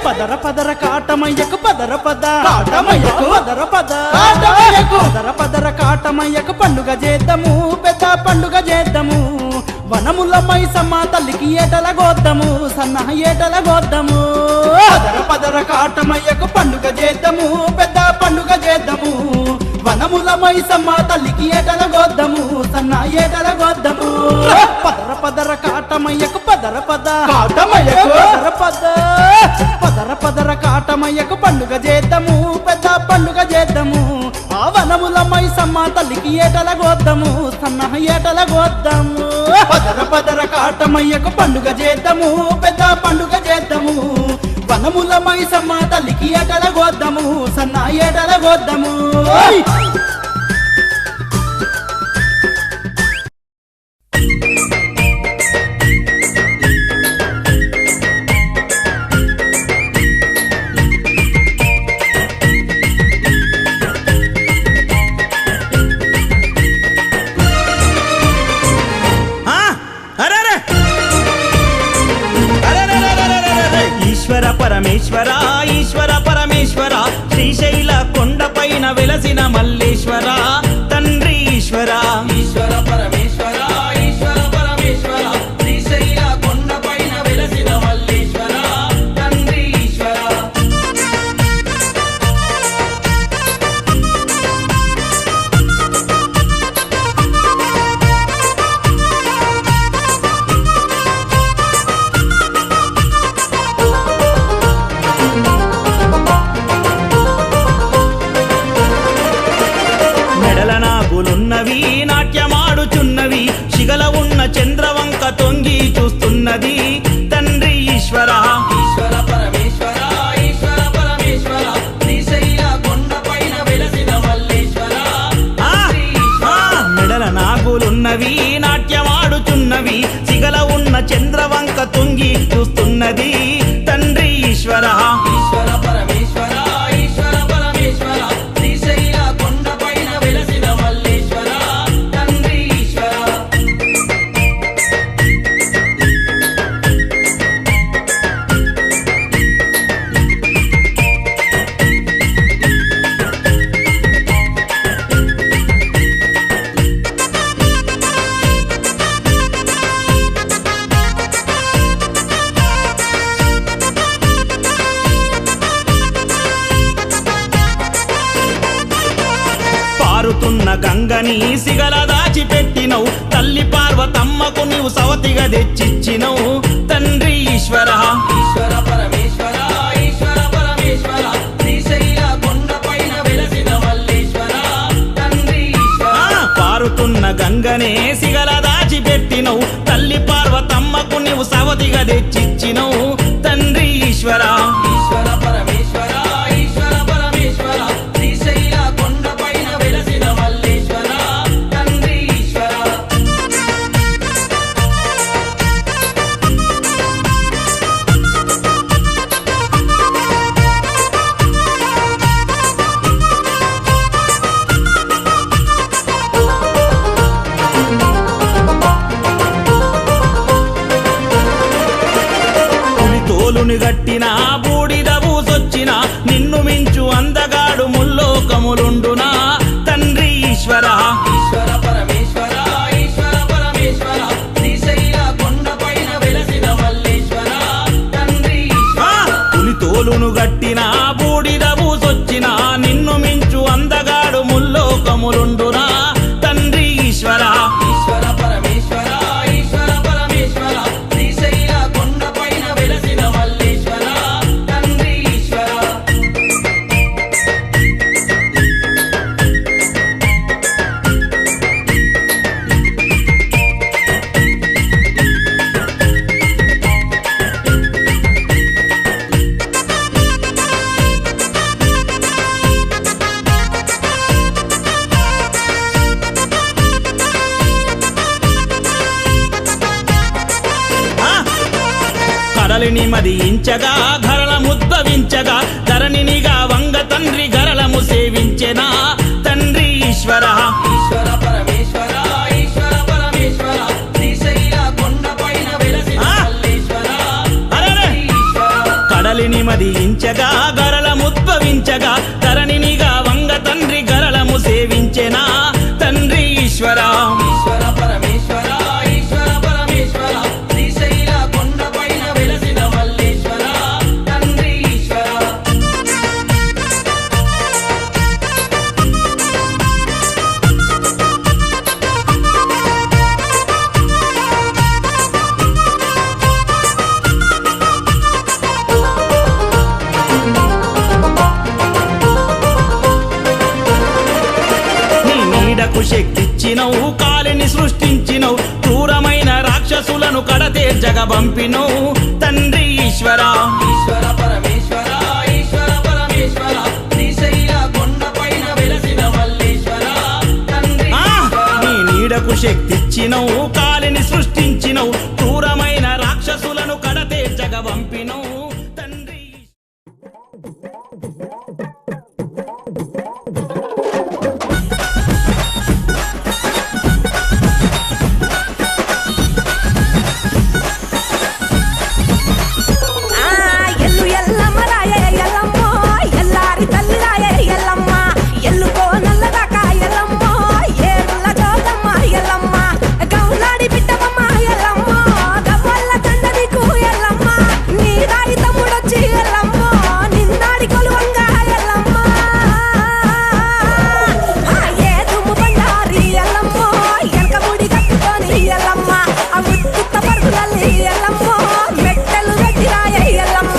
పదర పదర కాటమయ్యకు పదర పద కాటమయ్యకు పదర పద కాటమయ్యకు పదర పదర కాటమయ్యకు పండుగ చేద్దాము పెద్ద పండుగ చేద్దాము వనముల మైసమ్మ తల్లికి ఏటల గోద్దము సన్న ఏటల గోద్దము పదర పదర కాటమయ్యకు పండుగ చేద్దాము పెద్ద పండుగ చేద్దాము వనముల మైసమ్మ తల్లికి ఏటల గోద్దము సన్న ఏటల గోద్దము పదర పదర కాటమయ్యకు పదర పద కాటమయ్యకు పదర పద పదర పదర కాటమయ్యకు పండుగ చేద్దాము పెద్ద పండుగ చేద్దాము ఆ వనముల మైసమ్మ తల్లికి ఏటల గోద్దము సన్న ఏటల గోద్దము పదర పదర కాటమయ్యకు పండుగ చేద్దాము పెద్ద పండుగ చేద్దాము వనముల మైసమ్మ తల్లికి ఏటల గోద్దము సన్న ఏటల గోద్దము ఈశ్వర పరమేశ్వర ఈశ్వర పరమేశ్వర శ్రీశైల కొండపైన వెలసిన మల్లేశ్వర తండ్రి ఈశ్వర ఈశ్వర పరమేశ్వర ఈశ్వర పరమేశ్వర శ్రీశైల కొండపైన వెలసిన మల్లేశ్వర తండ్రి ఈశ్వర నాగులున్నవి నాట్యమాడుచున్నవి శిగల ఉన్న చంద్రవంక తొంగి చూస్తున్నది తండ్రి ఈశ్వర ఈశ్వర పరమేశ్వర ఈశ్వర పరమేశ్వర శ్రీశైల కొండపైన వెలసిన మల్లేశ్వర మెడల నాగులున్నవి నాట్యమాడుచున్నవి శిగల ఉన్న చంద్రవంక తొంగి చూస్తున్నది తండ్రి ఈశ్వర ఈశ్వర పరమేశ్వర ఈశ్వర పరమేశ్వర శ్రీశైల కొండపైన వెలసిన మల్లేశ్వర తండ్రి ఈశ్వర పారుతున్న గంగని సిగల దాచిపెట్టినవు తల్లి పార్వతమ్మకు నీవు సవతిగా తెచ్చిచ్చినవు తండ్రి ఈశ్వర ఈశ్వర పరమేశ్వర ఈశ్వర పరమేశ్వర శ్రీశైల కొండపైన వెలసిన మల్లేశ్వర తండ్రి ఈశ్వర పారుతున్న గంగనే సిగల దాచిపెట్టినవు తల్లి పార్వతమ్మకు నీవు సవతిగా తెచ్చిచ్చినవు తండ్రి ఈశ్వర ఈశ్వర పరమేశ్వర ఈశ్వర పరమేశ్వర శ్రీశైల కొండపైన వెలసిన మల్లేశ్వర తండ్రి ఈశ్వర తోలుని గట్టిన బూడిద బూసొచ్చిన నిన్ను మించు అందగాడు ముల్లోకములుండునా తండ్రి ఈశ్వర ఈశ్వర పరమేశ్వర ఈశ్వర పరమేశ్వర శ్రీశైల కొండపైన వెలసిన మల్లేశ్వర తండ్రి ఈశ్వర పులి తోలును గట్టిన బూడిద బూసొచ్చిన నిన్ను మించు అందగాడు ముల్లోకములుండునా తండ్రి ఈశ్వర ఈశ్వర పరమేశ్వర ఈశ్వర పరమేశ్వర శ్రీశైల కొండపైన వెలసిన మల్లేశ్వర తండ్రి ఈశ్వర కడలిని మదించగా గరళ ముద్భవించగా ధరణినిగా వంగ తండ్రి గరళము సేవించెనా తండ్రి ఈశ్వర ఈశ్వర పరమేశ్వర ఈశ్వర పరమేశ్వర శ్రీశైల కొండపైన వెలసిన మల్లేశ్వర తండ్రి ఈశ్వర కడలిని మదించగా గరళముద్భవించగా ధరణినిగా వంగ తండ్రి గరళము సేవించెనా తండ్రి ఈశ్వరా ఈశ్వర పరమేశ్వర ఈశ్వర పరమేశ్వర శ్రీశైల కొండపైన వెలసిన మల్లేశ్వర తండ్రి ఈశ్వర నీ నీడకు శక్తిచ్చినవు కాలిని సృష్టించినవు క్రూరమైన రాక్షసులను కడతేర్చగ పంపినవు తండ్రి ఈశ్వరా ఈశ్వర పరమేశ్వర ఈశ్వర పరమేశ్వర శ్రీశైల కొండపైన వెలసిన మల్లేశ్వర తండ్రి నీ నీడకు శక్తిచ్చినవు కాలిని సృష్టించినవు క్రూరమైన రాక్షసులను కడతేర్చగ పంపినవు తండ్రి ఎల్లు ఎల్లమ్మ రాయ ఎల్లమ్మ ఎల్లారి తల్లి రాయ ఎల్లమ్మ ఎల్లుకో నల్లదాక ఎల్లమ్మ ఏళ్ళ జోగమ్మ ఎల్లమ్మ గౌలాడి బిడ్డమ్మ ఎల్లమ్మ గవ్వల్ల కండ నీకు ఎల్లమ్మ నీ రాయి తమ్ముడొచ్చి ఎల్లమ్మ నిన్నాడి కొలువంగా ఎల్లమ్మ ఏ దుమ్ము బండారి ఎల్లమ్మ ఎనక ముడి కట్టుకొని ఎల్లమ్మ ఆ ఉత్తుత్త పరుగులల్లి ఎల్లమ్మ మెట్టలు గట్టి రాయ ఎల్లమ్మ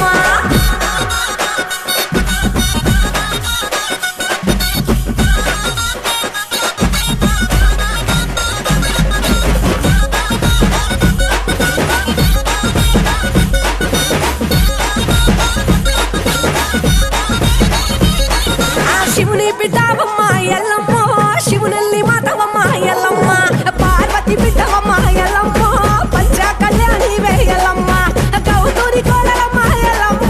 ఆ శివుని బిడ్డవమ్మ ఎల్లమ్మ శివునల్లి మాతవమ్మ ఎల్లమ్మ పార్వతి బిడ్డవమ్మ ఎల్లమ్మ పంచ కళ్యాణి ఎల్లమ్మ గౌతూరి కోడలమ్మ ఎల్లమ్మ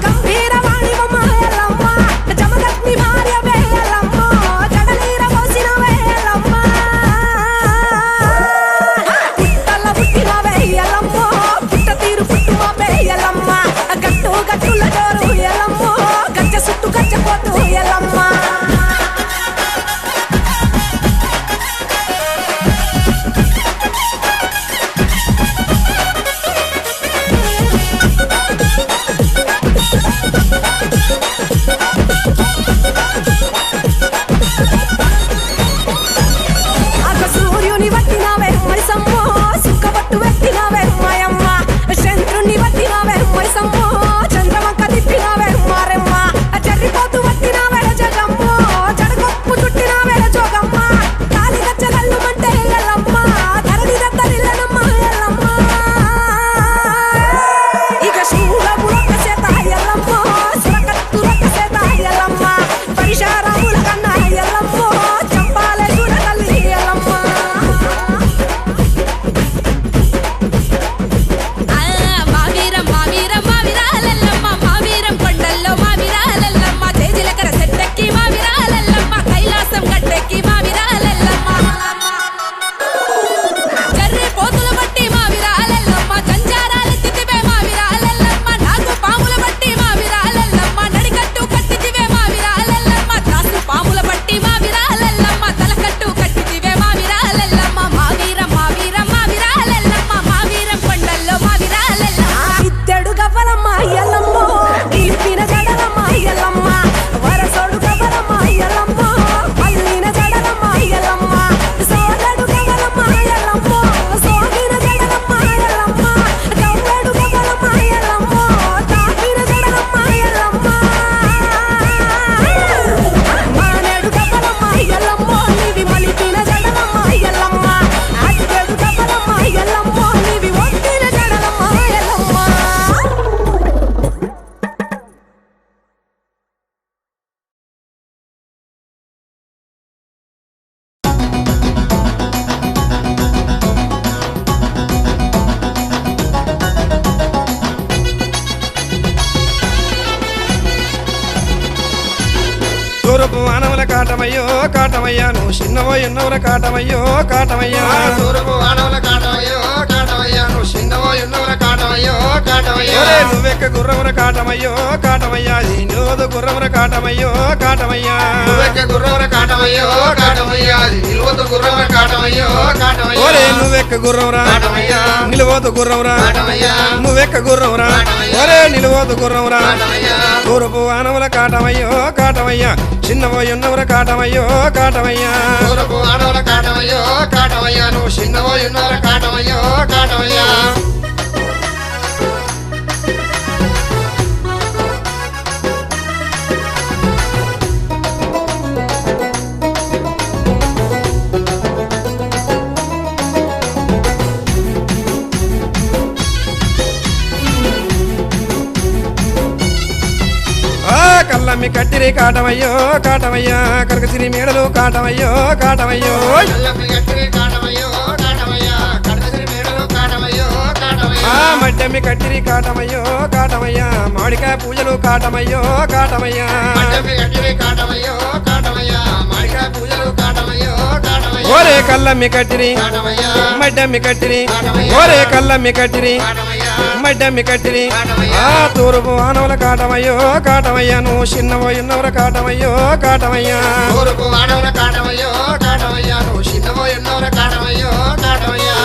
గంభీర వాణివమ్మ ఎల్లమ్మ జమదగ్ని భార్య ఎల్లమ్మ జడలీర పోసిన ఎల్లమ్మ పుట్టల పుట్టిన ఎల్లమ్మ పుట్ట తీరు పుట్టుమ ఎల్లమ్మ గట్టు గట్టుల జోరు ఎల్లమ్మ గజ్జ సుట్టు గజ్జపోతు ఎల్లమ్మ ఆగ సూర్యుని వట్టినవే మైసమ్మ సుక్కబట్టు వెట్టినవే మాయమ్మ చంద్రుని వట్టినవే మైసమ్మ చంద్రవంక తిప్పినవే మారెమ్మ చర్రిపోతు వట్టినవే జగమ్మ జడగొప్పు చుట్టినవే జోగమ్మ కాలి గచ్చగల్లు మంటే ఎల్లమ్మ ధరణి దత్తరిల్లనమ్మ ఎల్లమ్మ ఇక శూలము రొక్క చేత ఎల్లమ్మ సురకత్తు రొక్క చేత ఎల్లమ్మ పరిశారాముల కన్నా ఎల్లమ్మ చంపాలే చూడగల్లి ఎల్లమ్మ మావీరం మావీరం మావిరాలెల్లమ్మ మావీరం కొండల్లో మావిరాలెల్లమ్మ తేజిలకర సెట్టెక్కి మావిరాలెల్లమ్మ కైలాసం గట్టెక్కి మావిరాలెల్లమ్మ జర్రి పోతుల బట్టి మావిరాలెల్లమ్మ జంజారాలెత్తితివే మావిరాలెల్లమ్మ నాగు పాముల బట్టి మావిరాలెల్లమ్మ నడికట్టు కట్టితివే మావిరాలెల్లమ్మ త్రాసు పాముల బట్టి మావిరాలెల్లమ్మ తలకట్టు కట్టితివే మావిరాలెల్లమ్మ మావీరం మావీరం మావిరాలెల్లమ్మ మావీరం కొండల్లో మావిరాలెల్లమ్మ ఇద్దడు గవ్వలమ్మ ఎల్లమ్మ కీర్తిన జడలమ్మ ఎల్లమ్మ వరసోడు గవ్వలమ్మ ఎల్లమ్మ పల్లిన జడలమ్మ ఎల్లమ్మ సోదడు గవ్వలమ్మ ఎల్లమ్మ సోగిన జడలమ్మ ఎల్లమ్మ గవ్వడు గవ్వలమ్మ ఎల్లమ్మ తాకిన జడలమ్మ ఎల్లమ్మ మానేడు గవ్వలమ్మ ఎల్లమ్మ నీవి మలిపిన జడలమ్మ ఎల్లమ్మ అద్దెడు గవ్వలమ్మ ఎల్లమ్మ నీవి ఒట్టిన జడలమ్మ ఎల్లమ్మ తూరపు మానవుల కాటమయ్యో కాటమయ్యా నువ్వు చిన్నవో ఎన్నవుల కాటమయ్యో కాటమయ్యా తూర్పు వానవుల కాటమయ్యో కాటమయ్యా నువ్వు చిన్నవో ఎన్నోల కాటమయ్యో కాటమయ్యా ఒరే నువ్వెక్క గుర్రముర కాటమయ్యో కాటమయ్యా నిలువదు గుర్రముర కాటమయ్యో కాటమయ్యా నువ్వెక్క గుర్రముర కాటమయ్యో కాటమయ్యా నిలువదు గుర్రముర కాటమయ్యో కాటమయ్యా ఓరే నువ్వెక్క గుర్రమురా కాటమయ్యా నిలువదు గుర్రమురా కాటమయ్యా నువ్వెక్క గుర్రమురా ఒరే నిలువదు గుర్రమురా కాటమయ్యా తూర్పు వానముల కాటమయ్యో కాటమయ్యా చిన్నవోయున్నవర కాటమయ్యో కాటమయ్యా తూర్పు ఆడవల కాటమయ్యో కాటమయ్యా నువ్వు చిన్నవో ఉన్నవర కాటమయ్యో కాటమయ్యా కల్లమ్మి కట్టిరి కాటమయ్యో కాటమయ్యా కరకసిరి మేడలు కాటమయ్యో కాటమయ్యో కల్లమ్మి గట్టిరి కాటమయ్యో కాటమయ్యా కడసిరి మేడలు కాటమయ్యో కాటమయ్యా మడ్డమ్మి కట్టిరి కాటమయ్యో కాటమయ్యా మామిడికాయ పూజలు కాటమయ్యో కాటమయ్యా మడ్డమ్మి గట్టిరి కాటమయ్యో కాటమయ్యా మాడికాయ పూజలు కాటమయ్యో కాటమయ్యా ఓరే కల్లమ్మి కట్టిరి కాటమయ్యా మడ్డమ్మి కట్టిరి ఓరే కల్లమ్మి కట్టిరి కాటమయ్యా మడ్డమ్మి కట్టిరి కాటమయ్యా. ఆ తూర్పు ఆనవుల కాటమయ్యో కాటమయ్యా నువ్వు చిన్నవోయున్నవర కాటమయ్యో కాటమయ్యా తూర్పు ఆడవల కాటమయ్యో కాటమయ్యా నువ్వు చిన్నవో ఎన్నోర కాటమయ్యో కాటమయ్యా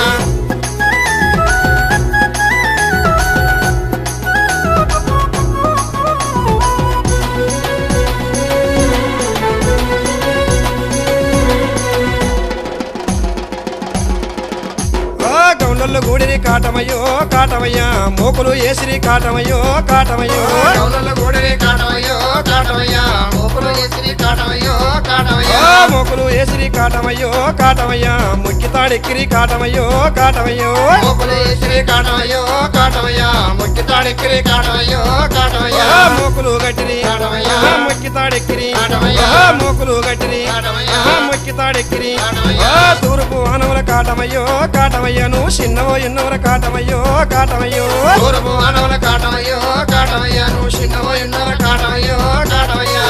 గౌండల్లో గూడిరి కాటమయ్యో కాటమయ్యా మోకులు ఏసిరి కాటమయ్యో కాటమయ్యో కౌలల్లో గోడరే కాటమయ్యో కాటమయ్యా మోపులు ఎసిరి కాటమయ్యో కాటమయ్యా మోకులు ఏసిరి కాటమయ్యో కాటమయ్యా ముక్కితాడెక్కిరి కాటమయ్యో కాటమయ్యో మోపులు ఎసిరి కాటమయ్యో కాటమయ్యా ముక్కితాడెక్కిరి కాటమయ్యో కాటమయ్యా మోకులు గట్టిరి కాటమయ్యా. ముక్కితాడెక్కిరి కాటమయ్యా. మోకులు గట్టిరి కాటమయ్యా. ముక్కితాడెక్కిరి కాటమయ్యా. తూర్పు ఆనవల కాటమయ్యో కాటమయ్యా నువ్వు చిన్నవో ఎన్నవర కాటమయ్యో కాటమయ్యో తూర్పు ఆడవల కాటమయ్యో కాటమయ్యా నువ్వు చిన్నవో ఎన్నోర కాటమయ్యో కాటమయ్యా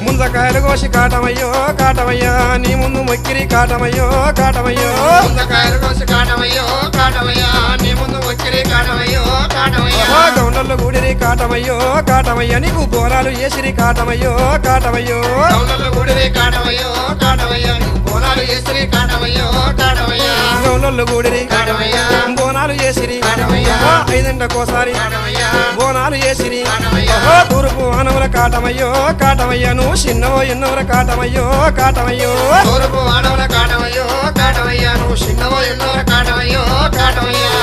ముందకాయలు కోసి కాటమయ్యో కాటమయ్యా నీ ముందు మొక్కిరి కాటమయ్యో కాటమయ్యో ముందకాయలు కోసి కాటమయ్యో కాటమయ్యా నీ ముందు ఒక్కిరి కాటమయ్యో కాటమయ్యా గౌండల్లో గూడిరి కాటమయ్యో కాటమయ్యా నీకు బోరాలు ఏసిరి కాటమయ్యో కాటమయ్యో కౌలల్లో గోడరే కాటమయ్యో కాటమయ్యా బోనాలు ఎసిరి కాటమయ్యో కాటమయ్యా గౌండల్లో గూడిరి కాటమయ్యా బోనాలు ఏసిరి కాటమయ్యా. ఐదంటకోసారి కాటమయ్యా బోనాలు ఏసిరి కాటమయ్యా. తూర్పు ఆనవల కాటమయ్యో కాటమయ్యా నువ్వు చిన్నవో ఎన్నవర కాటమయ్యో కాటమయ్యో తూర్పు ఆడవల కాటమయ్యో కాటమయ్యా నువ్వు చిన్నవో ఎన్నోర కాటమయ్యో కాటమయ్యా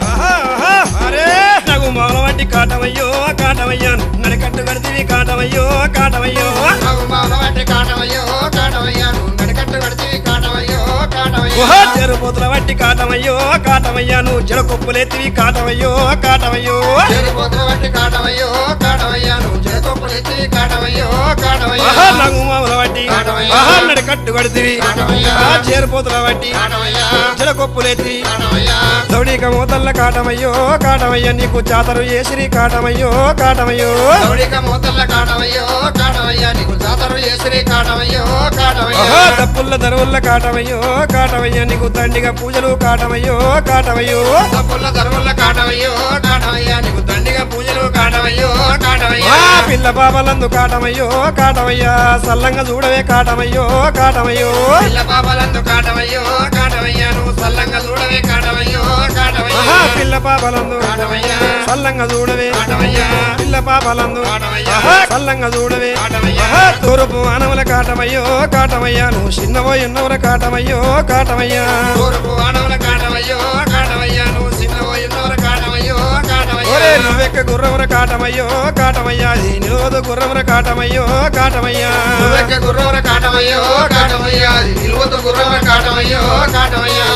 ఆహా, ఆహా, అరే నాకు మొగల వంటి కాటమయ్యో కాటమయ్యా నడికట్టు గడితివి కాటమయ్యో కాటమయ్యో నాకు మానవాటి కాటమయ్యో కాటమయ్యా నువ్వు నడికట్టు కడితే కాటమయ్యో కాటమయ్యా ఓహో చెరుపోతుల వంటి కాటమయ్యో కాటమయ్యా నువ్వు జలకొప్పులెత్తివి కాటమయ్యో కాటమయ్యో చేరిపోతున్న వంటి కాటమయ్యో కాటమయ్యా నువ్వు చేతొప్పులెత్తి కాటమయ్యో కాటమయ్యా ఆహా నాకు మామూల వంటి కాటమయ్యా. ఆహా నడికట్టు గడితివి కాటమయ్యా. చేరుపోతుల వంటి కాటమయ్యా జలకొప్పులెత్తి కాటమయ్యా దౌడిక మూతల్ల కాటమయ్యో కాటమయ్యా నీకు జాతరు ఏసిరి కాటమయ్యో కాటమయ్యో దౌడిక మూతల్ల కాటమయ్యో కాటమయ్యా నీకు జాతరు చేసిరి కాటమయ్యో కాటమయ్యా ఆహా తప్పుల్ల దరువుల్ల కాటమయ్యో కాటమయ్యా నీకు దండిగా పూజలు కాటమయ్యో కాటమయ్యో తప్పుల ధర్మల్ల కాటమయ్యో కాటమయ్యా నీకు దండిగా పూజలు కాటమయ్యో కాటమయ్యా ఆ పిల్ల పాపలందు కాటమయ్యో కాటమయ్యా సల్లంగా చూడవే కాటమయ్యో కాటమయ్యో పిల్ల పాపలందు కాటమయ్యో కాటమయ్యా నువ్వు సల్లంగా చూడవే కాటమయ్యో కాటమయ్యా ఆహా పిల్ల పాపలందు కాటమయ్యా సల్లంగా చూడవే కాటమయ్యా పిల్ల పాపలందు కాటమయ్యా. ఆహా సల్లంగా చూడవే కాటమయ్యా. ఆహా తూర్పు ఆనవల కాటమయ్యో కాటమయ్యా నువ్వు చిన్నవో ఎన్నవర కాటమయ్యో కాటమయ్యా తూర్పు ఆడవల కాటమయ్యో కాటమయ్యా నువ్వు చిన్నవో ఎన్నోర కాటమయ్యో కాటమయ్యా ఒరే నువ్వెక్క గుర్రవర కాటమయ్యో కాటమయ్యా నిలువదు గుర్రవర కాటమయ్యో కాటమయ్యా నువ్వెక్క గుర్రవర కాటమయ్యో కాటమయ్యా నిలువతో గుర్రవర కాటమయ్యో కాటమయ్యా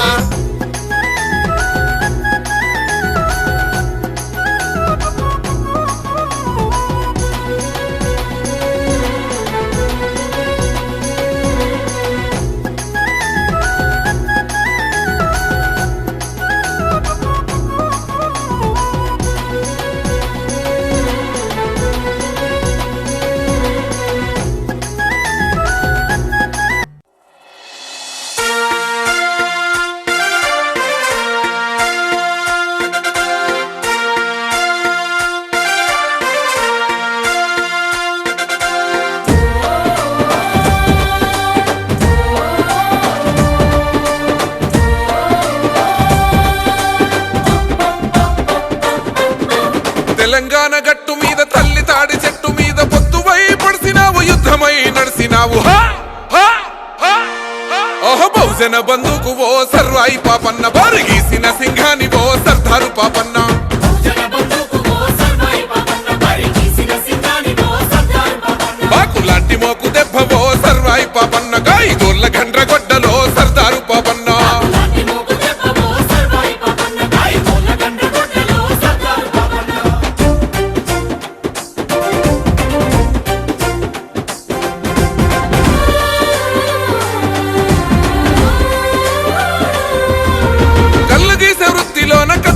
తెలంగాణ గట్టు మీద తల్లి తాడి చెట్టు మీద పొత్తువై పడిసినావు యుద్ధమై నడిసినావు ఓహ బహుజన బంధుకు ఓ సర్వాయి పాపన్న బారిగీసిన సింహాని ఓ సర్దారు పాపన్న బాకులాంటి మోకు దెబ్బ ఓ సర్వాయి పాపన్న గాయగోర్ల గండ్రగొడ్డలో సర్దారు పాపన్న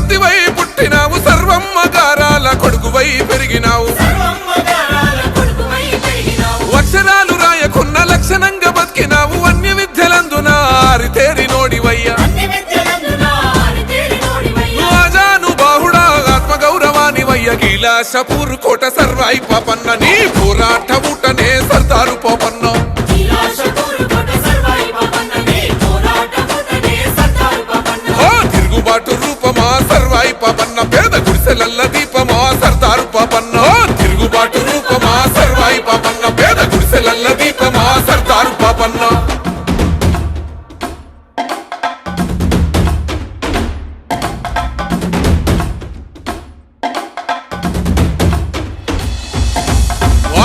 కత్తివై పుట్టినావు సర్వమ్మ గారాల కొడుకువై పెరిగినావు అక్షరాలు రాయకున్న లక్షణంగా బతికినావు అన్య విద్యలందున ఆరితేరి నోడివయ్యా ఆజాను బాహుడా ఆత్మగౌరవానివయ్య కైలాసపూర్ కోట సర్వాయి పాపన్న నీ పోరాట ఊటనే సర్దారు పాపన్న తిరుగుబాటు రూపమా సర్వాయి పాపన్న పేద గుడిసెలల్ల దీపమా సర్దారు పాపన్న తిరుగుబాటు రూపమా సర్వాయి పాపన్న పేద గుడిసెలల్ల దీపమా సర్దారు పాపన్న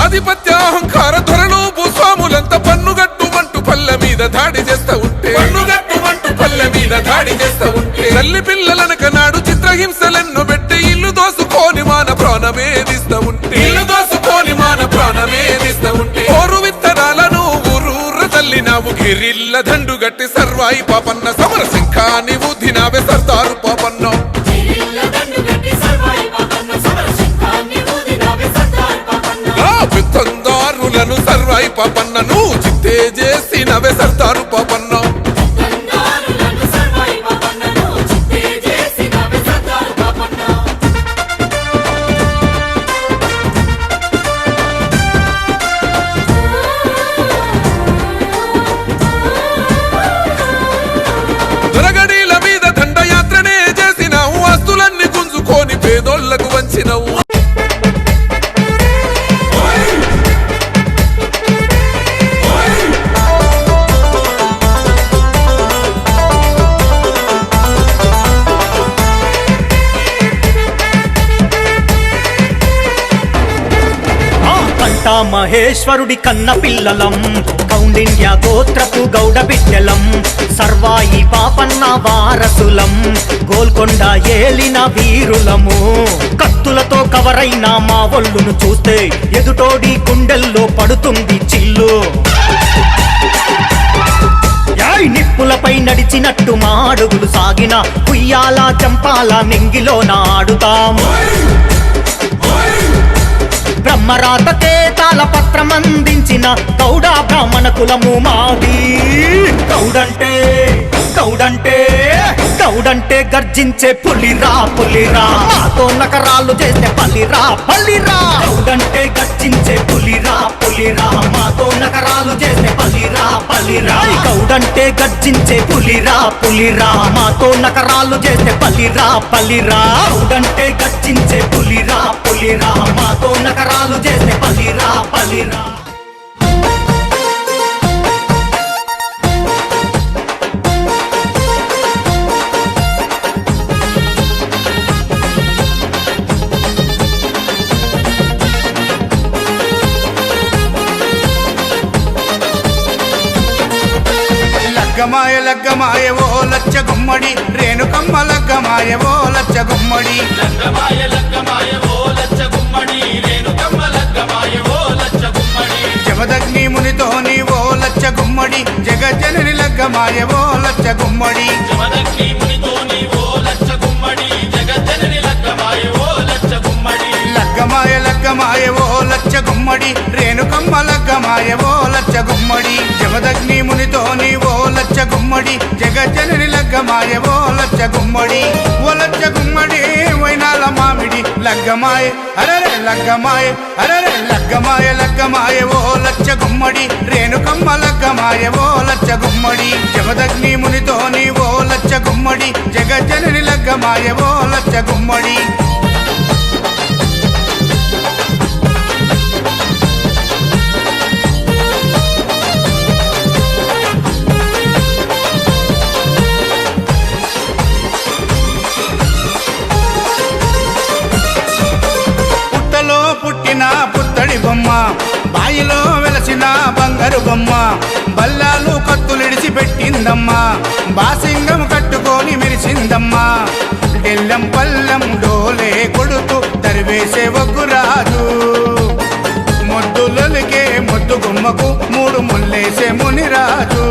ఆధిపత్య అహంకార ధరలు భూస్వాములంతా పన్నుగట్టుమంటూ పల్లె మీద దాడి చేస్తా ఉంటే పల్లె మీద దాడి చేస్తా ఉంటే తల్లి పిల్లలనక నాడు చిత్రహింసలెన్నో పెట్టి ఇల్లు దోసుకొని మాన ప్రాణమేదిస్తా ఉంటే ఓరు విత్తనాలను ఊరూర తల్లినావు గిరిల్ల దండు గట్టి సర్వాయి పాపన్న సమర సింఖాని ఊదినావే సర్దారు పాపన్న పెత్తందారులను సర్వాయి పాపన్నను చిత్తే చేసినవే సర్దారు పాపన్న దొరగడీల మీద దండయాత్రనే చేసినావు ఆస్తులన్నీ గుంజుకొని పేదోళ్లకు వంచినవు మహేశ్వరుడి కన్న పిల్లలం కౌండిన్య గోత్రపు గౌడ బిడ్డలం సర్వాయి పాపన్న వారసులం గోల్కొండ ఏలిన వీరులము కత్తులతో కవరైన మా ఒళ్ళును చూస్తే ఎదుటోడి గుండెల్లో పడుతుంది చిల్లు నిప్పులపై నడిచినట్టు మా అడుగులు సాగిన కుయ్యాల చంపాల నెంగిలో నాడుతాం బ్రహ్మరాతకే తాళపత్రమందించిన గౌడ బ్రాహ్మణ కులము మాది గౌడంటే గర్జించే పులిరా మాతో నకరాలు చేస్తే పల్లిరా గౌడంటే గర్జించే పులిరా మాతో నకరాలు చేస్తే పల్లిరా గౌడంటే గర్జించే పులిరా మాతో నకరాలు చేస్తే పల్లిరా గౌడంటే గర్జించే పులిరా మాతో నకరాలు చేస్తే పల్లిరా లగ్గమాయ ఓ లచ్చ గుమ్మడి రేణుకమ్మ లగ్గమాయ ఓ లచ్చ గుమ్మడి జమదగ్ని మునితోని ఓ లచ్చ గుమ్మడి జగజ్జనని లగ్గమాయ ఓ లచ్చ గుమ్మడి లగ్గమాయ ఓ లచ్చ గుమ్మడి రేణుకమ్మ లగ్గమాయ ఓ లచ్చ గుమ్మడి జమదగ్ని మునితోని ఓ లచ్చ గుమ్మడి జగజ్జనని లగ్గమాయ ఓ లచ్చ గుమ్మడి ఓ లచ్చ గుమ్మడి వైనాల మామిడి లగ్గమాయ అరరే లగ్గమాయ ఓ లచ్చ గుమ్మడి రేణుకమ్మ లగ్గమాయ ఓ లచ్చ గుమ్మడి జమదగ్ని మునితోని ఓ లచ్చ గుమ్మడి జగజ్జనని లగ్గమాయ ఓ లచ్చ గుమ్మడి పెట్టిందమ్మా బాసింగం కట్టుకొని మెరిసిందమ్మా డెల్లం పల్లం డోలే కొడుతూ తరివేసే ఒగ్గురాజు మొద్దులకే మొద్దు గుమ్మకు మూడు ముల్లేసే మునిరాజు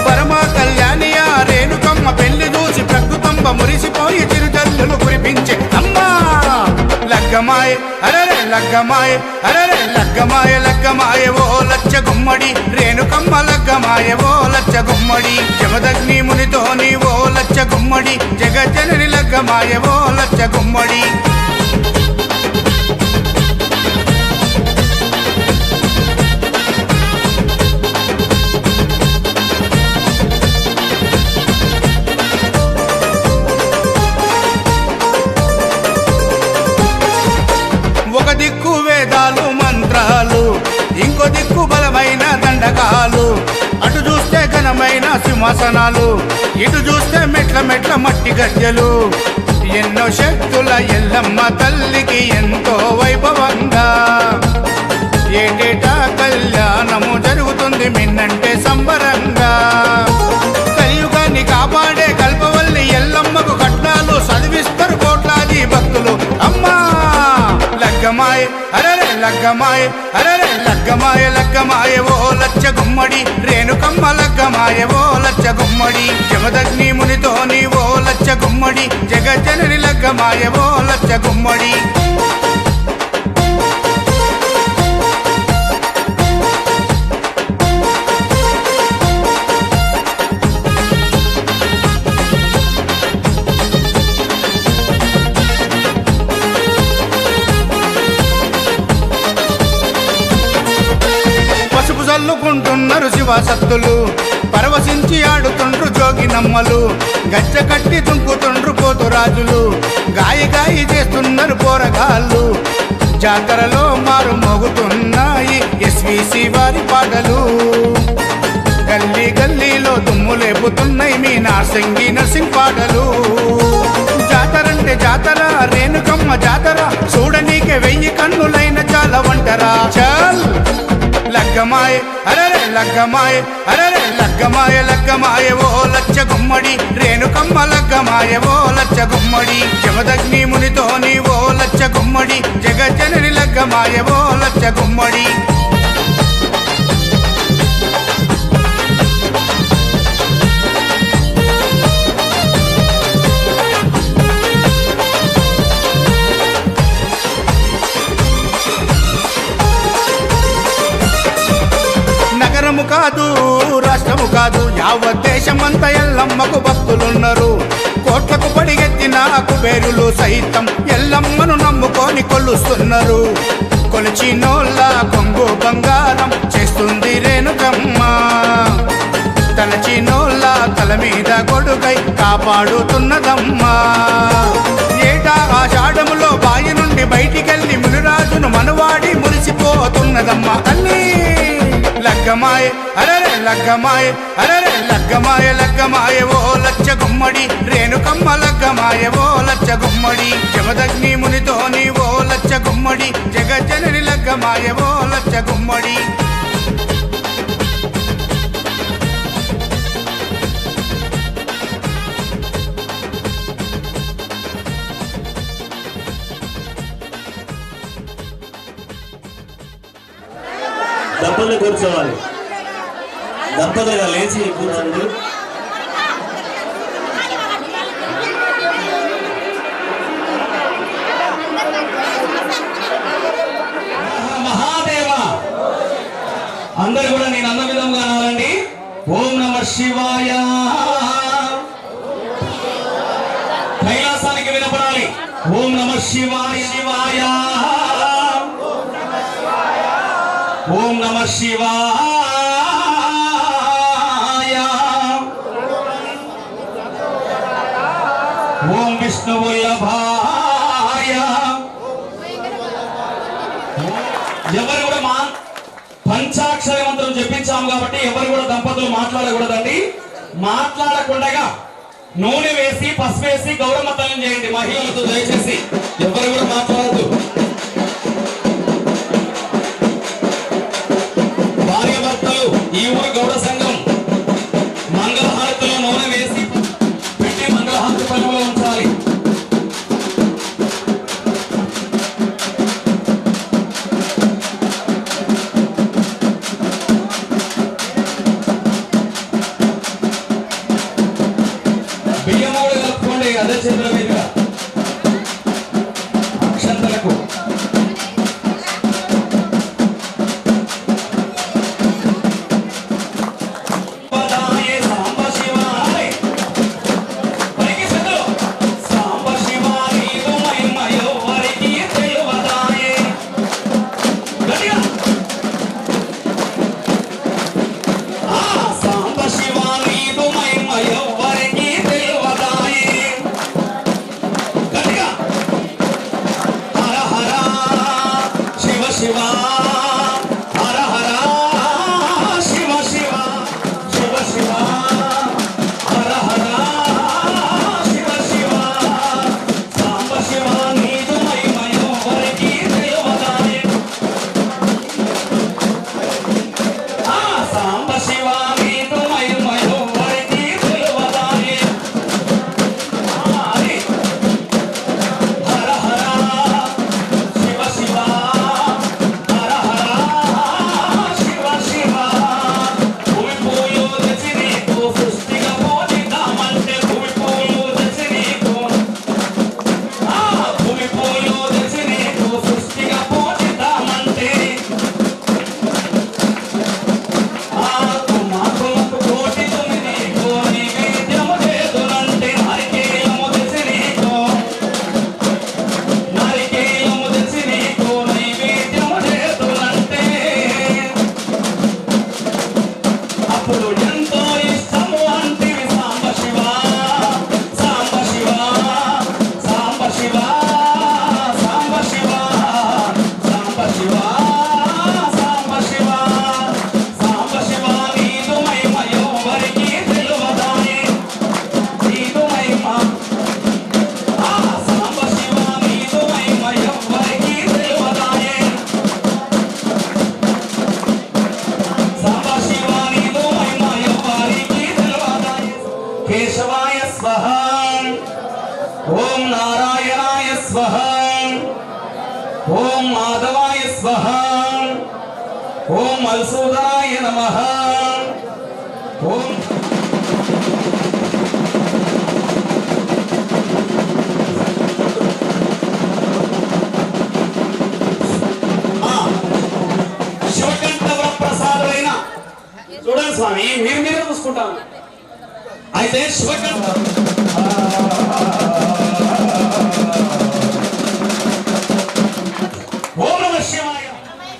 పరమ కళ్యాణియ రేణుకమ్మ పెళ్లి చూసి ప్రకృతంబ మురిసిపోయి చిరుజల్లులు కురిపించే అమ్మా లగ్గమాయ అరరే లగ్గమాయ అరరే లగ్గమాయ లగ్గమాయ ఓ లచ్చ గుమ్మడి రేణుకమ్మ లగ్గమాయ ఓ లచ్చ గుమ్మడి జమదగ్ని మునితో నీ ఓ లచ్చ గుమ్మడి జగజ్జనని లగ్గమాయ ఓ లచ్చ గుమ్మడి ఒక దిక్కు వేదాలు మంత్రాలు ఇంకో దిక్కు బలమైన దండకాలు అటు చూస్తే ఘనమైన సింహాసనాలు ఇటు చూస్తే మెట్ల మెట్ల మట్టి గజ్జలు ఎన్నో శక్తుల ఎల్లమ్మ తల్లికి ఎంతో వైభవంగా ఏటేటా కళ్యాణము జరుగుతుంది మిన్నంటే సంబరంగా కలియుగాన్ని కాపాడే కల్పవల్లి ఎల్లమ్మకు కట్నాలు చదివిస్తారు కోట్లాది భక్తులు అమ్మా లగ్గమాయ అరరే లగ్గమాయ అరరే లగ్గమాయ లగ్గమాయ ఓ లచ్చ గుమ్మడి రేణుకమ్మ లగ్గమాయ ఓ లచ్చ గుమ్మడి జమదగ్ని మునితో నీ ఓ లచ్చ గుమ్మడి జగజ్జనని లగ్గమాయ ఓ లచ్చ గుమ్మడి చల్లుకుంటున్నారు శివసత్తులు పరవశించి ఆడుతుండ్రు జోగినమ్మలు గజ్జ కట్టి దుంకుతుండ్రు పోతురాజులు గాయి గాయి చేస్తున్నారు పోరగాళ్ళు జాతరలో మారు మోగుతున్నాయి ఎస్విసి వారి పాటలు గల్లీ గల్లీలో దుమ్ము లేపుతున్నాయి మీ నార్సింగి నర్సింగ్ పాటలు జాతరంటే జాతర రేణుకమ్మ జాతర చూడనీకే 1000 కన్నులైన చాలా వంటరా చల్ లగ్గమాయ అరరే లగ్గమాయ అరరే లగ్గమాయ లగ్గమాయ ఓ లచ్చ గుమ్మడి రేణుకమ్మ లగ్గమాయ ఓ లచ్చ గుమ్మడి జమదగ్ని మునితో నీ ఓ లచ్చ గుమ్మడి జగజ్జనని లగ్గమాయ ఓ లచ్చ గుమ్మడి నగరము కాదు రాష్ట్రము కాదు యావత్ దేశమంతా ఎల్లమ్మకు భక్తులున్నారు కోట్లకు పడిగెత్తిన కుబేరులు సైతం ఎల్లమ్మను నమ్ముకొని కొలుస్తున్నారు కొలిచినోళ్ళ కొంగు బంగారం చేస్తుంది రేణుకమ్మ తలచినోళ్ళ తల మీద గొడుగై కాపాడుతున్నదమ్మా ఏటా ఆషాఢములో బాయి నుండి బయటికెళ్ళి మునిరాజును మనవాడి మురిసిపోతున్నదమ్మా తల్లి లగ్గమాయ అరరే లగ్గమాయ అరరే లగ్గమాయ లగ్గమాయ ఓ లచ్చ గుమ్మడి రేణుకమ్మ లగ్గమాయ ఓ లచ్చ గుమ్మడి జమదగ్ని మునితో నీ ఓ లచ్చ గుమ్మడి జగజ్జనని లగ్గమాయ ఓ లచ్చ గుమ్మడి దంపతులు కూర్చోవాలి దంపతులుగా లేచి కూర్చోండి మహాదేవ అందరు కూడా నేను అన్న విధంగా అనాలండి ఓం నమ శివాయ కైలాసానికి వినపడాలి ఓం నమ శివాయ శివాయ ఓం నమ శివాయ ఓం విష్ణువల్లభాయ ఎవరు కూడా పంచాక్షరి మంత్రం చెప్పించాము కాబట్టి ఎవరు కూడా దంపతులు మాట్లాడకూడదండి మాట్లాడకుండా నూనె వేసి పసుపు వేసి గౌరమ్మ తల్లిని చేయండి మహిళలతో దయచేసి ఎవరు కూడా మాట్లాడద్దు భార్య భర్తలు ఈ ఊరు గౌడ సంఘం ఇవ్వాలి అదే చేతుల మీదుగా అక్షంతలకు. కేశవాయ స్వహ. ఓం నారాయణాయ స్వహ. ఓం మాధవాయ స్వహ. ఓం మధుసూదనాయ నమః. ఓం శివకంఠ వరప్రసాదులైన చూడండి స్వామి, మీరు మీరే చూసుకుంటాను. అయితే శివకంఠ ఓం నమః శివాయ.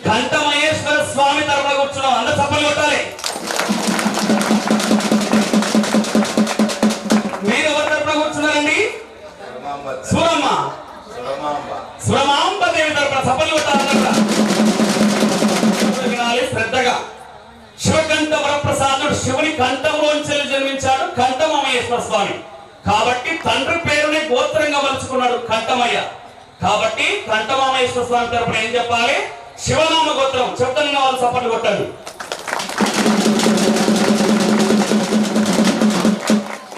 కంఠమహేశ్వర స్వామి తరపున కూర్చున్నాం, అందరూ చప్పట్లు కొట్టాలి. మీరు ఎవరి తరపున కూర్చున్నారండి? సురమ్మ సురమాంబ దేవి తరపున చప్పట్లు కొట్టాలి. వినాలి శ్రద్ధగా. శివకంఠ వరప్రసాదుడు శివుని కంఠంలోంచి జన్మించాడు కంఠమహేశ్వర స్వామి. కాబట్టి తండ్రి పేరుని గోత్రంగా మలుచుకున్నాడు కంఠమయ్య. కాబట్టి కంఠమహేశ్వర స్వామి తరపున ఏం చెప్పాలి? శివనామ గోత్రం. చెప్తాను, వాళ్ళు సపోర్ట్ కొట్టండి.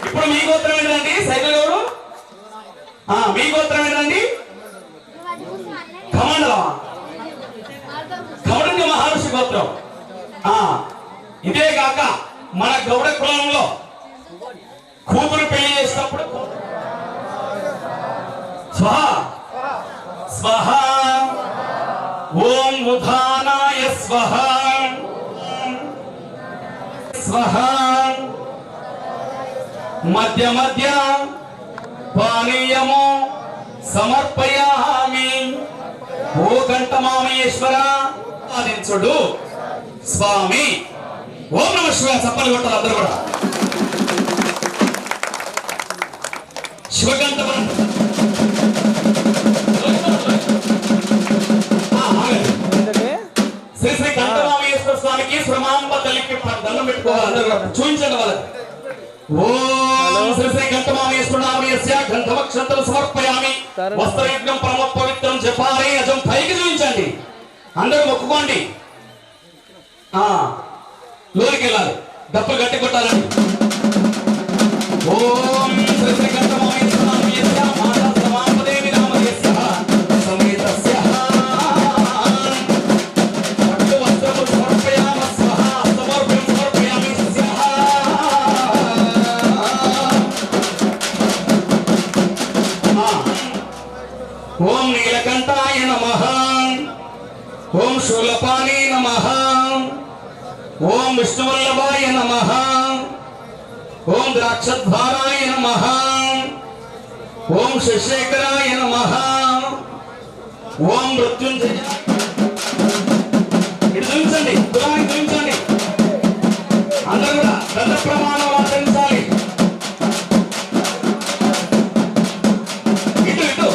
ఇప్పుడు మీ గోత్రం ఏంటండి? సైకిల్ గౌడు మీ గోత్రం ఏంటండి? కమండలమా? కౌండిన్య మహర్షి గోత్రం. ఇదే కాక మన గౌడ కులంలో కూతురు పెళ్లి చేసినప్పుడు స్వహ స్వహ ఓం ఉధానాయ స్వహ స్వహ మధ్య మధ్య పానీయము సమర్పయామి. ఓ కంఠమహేశ్వర ఆదించుడు స్వామి. ఓం నమః శివాయ. చప్పట్లు కొట్టాలి అందరూ కూడా. శివకంఠ శ్రీ శ్రీ కంఠమహేశ్వర స్వామికి సురమాంబ తల్లికి దండం పెట్టుకోవాలి అందరూ కూడా. చూపించండి వాళ్ళకి. ఓం శ్రీ శ్రీ కంఠమహేశ్వర నామయస్య గంధవక్షంతలు సమర్పయామి. వస్త్రయజ్ఞం పరమ పవిత్రం జపారే అజం. పైకి చూపించండి, అందరూ మొక్కుకోండి. లోనికి వెళ్ళాలి, డప్పులు గట్టి కొట్టాలండి. ఓం శ్రీ శ్రీ కంఠమహేశ్వర నామయస్య మాతా సమాంబదేవి నామయస్య సమేతస్య పట్టు వస్త్రము సమర్పయామ స్వహ. సమర్పయం సమర్పయామి స్వహ. ఓం నీలకంఠాయ నమః ఓం శూలపాణి నమః ఓం విష్ణువల్లభాయ నమః ఓం ద్రాక్షద్వారాయ నమః ఓం శశేఖరాయ నమః ఓం మృత్యుంజయ ఇటు చూపించండి కులానికి చూపించండి అందరూ కూడా దండ ప్రమాణం ఆచరించాలి ఇటు ఇటు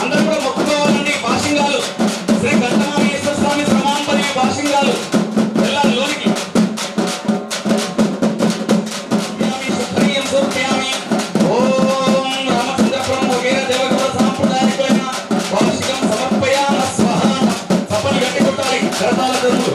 అందరూ కూడా మొక్కుకోవాలండి భాషింగాలు శ్రీ గంటమామేశ్వర స్వామి ప్రమాణపల్లి భాషింగాలు వెళ్ళాలి లోనికి ఓం రామచంద్రపురం వగైరా దేవగౌడ సాంప్రదాయకమైన వార్షికం సమర్పయామ స్వహ సపలు గట్టి కొట్టాలి కరతాల దండు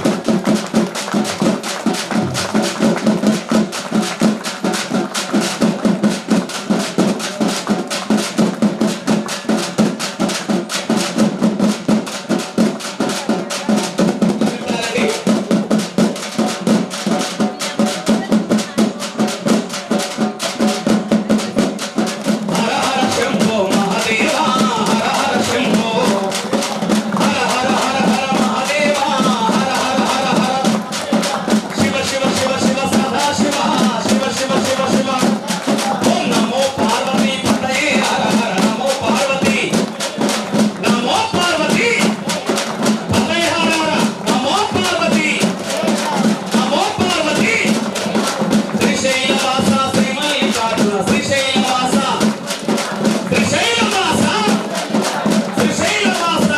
హర హర శంభో మహాదేవ హర హర శంభో హర హర హర హర మహాదేవ హర హర హర హర శివ శివ శివ శివ సదా శివ శివ శివ శివ శివ ఓం నమో పార్వతీ పతయే హర హర నమో పార్వతీ పతయే హర హర నమో పార్వతీ శ్రీశైలవాస శ్రీమల్లికార్జున శ్రీశైలవాస శ్రీశైలవాస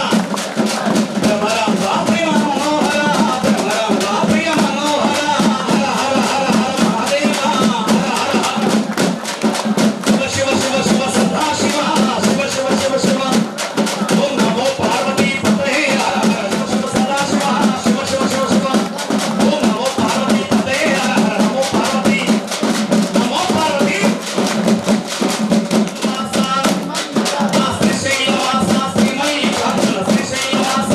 భ్రమరం వాప్రియ మనోహర భ్రమరం వాప్రియ మనోహర హర హర హర హర మహాదేవ హర హర హర శివ శివ శివ సదా శివ శివ శివ శివ శివ ఓం నమో పార్వతీ పతయే హర హర శివ సదా శివ శివ శివ శివ శివ ఓం నమో పార్వతీ పతయే హర హర నమో పార్వతీ శ్రీశైలవాస శ్రీమల్లికార్జున శ్రీశైలవాస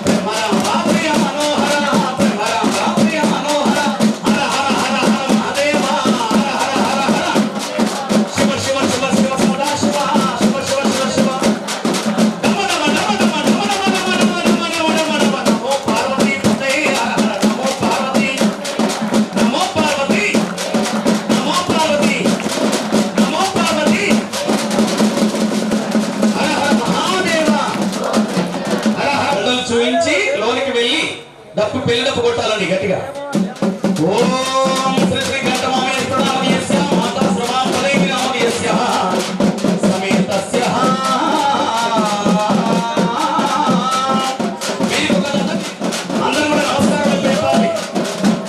భ్రమరం వాప్రియ మనోహర భ్రమరం వాప్రియ మనోహర హర హర హర హర మహాదేవ హర హర హర హర శివ శివ శివ శివ సదా శివ శివ శివ శివ శివ నమ నమ నమ నమ నమ నమ నమ నమ నమ నమ నమ నమ నమో పార్వతీ పతయే హర హర నమో పార్వతీ నమో పార్వతీ నమో పార్వతీ నమో పార్వతీ హర హర మహాదేవ హర హర చూపించి లోనికి వెళ్ళి డప్పు పెళ్లి డప్పు కొట్టాలండి గట్టిగా ఓం శ్రీ శ్రీ గంటమామేశ్వర నామయస్య మాతా శ్రమాపదే నామయస్య సమేతస్య అందరూ కూడా నమస్కారం చెప్పాలి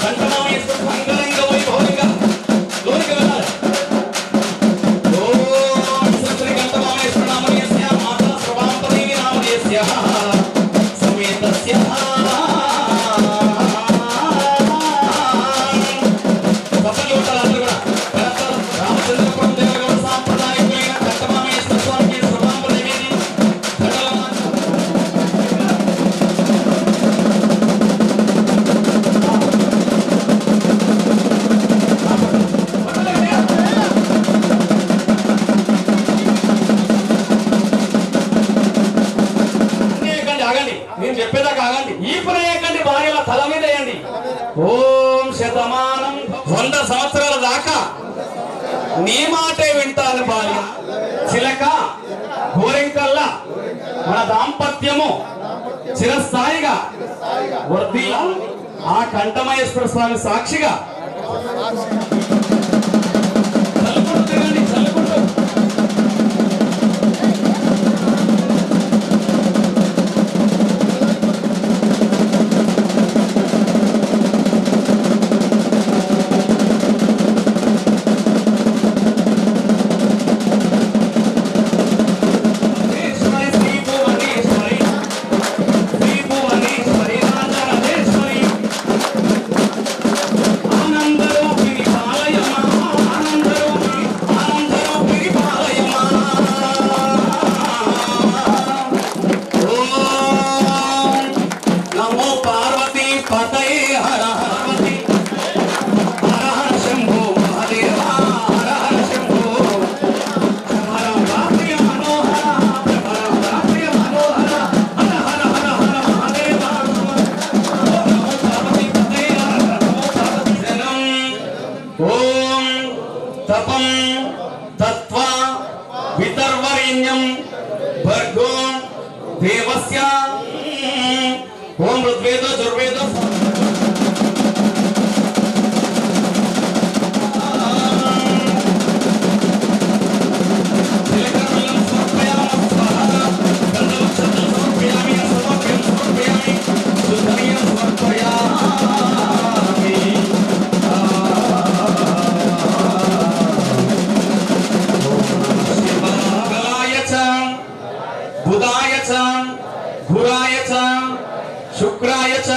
గంటమామేశ్వర అంగరంగ వైభవంగా లోనికి వెళ్ళాలి ఓం శ్రీ శ్రీ గంటమామేశ్వర నామయస్య మాతా శ్రమాపదే నామయస్య సమేతస్య సఫలి ఉంటారు అందరూ కూడా రామచంద్రపురం దేవగౌడ సాంప్రదాయకులైన గంటమామేశ్వర స్వామికి శ్రమాపదేవి ఆగండి నేను చెప్పేదాకా ఆగండి ఈ పని వేయకండి భార్యల తల మీద వేయండి ఓం శతమానం 100 సంవత్సరాల దాకా నీ మాటే వింటాను భార్య చిలక గోరింకల్లా మన దాంపత్యము చిరస్థాయిగా వర్ధిల్ల ఆ కంఠమహేశ్వర స్వామి సాక్షిగా చల్లుకుంటూ తిరగండి చల్లుకుంటూ ఆనందరూపిణి ఓం తత్వా వితర్వరేణ్యం భర్గో దేవస్య ఓం ఋగ్వేదో దుర్వేదో बुधाय च गुराय च शुक्राय च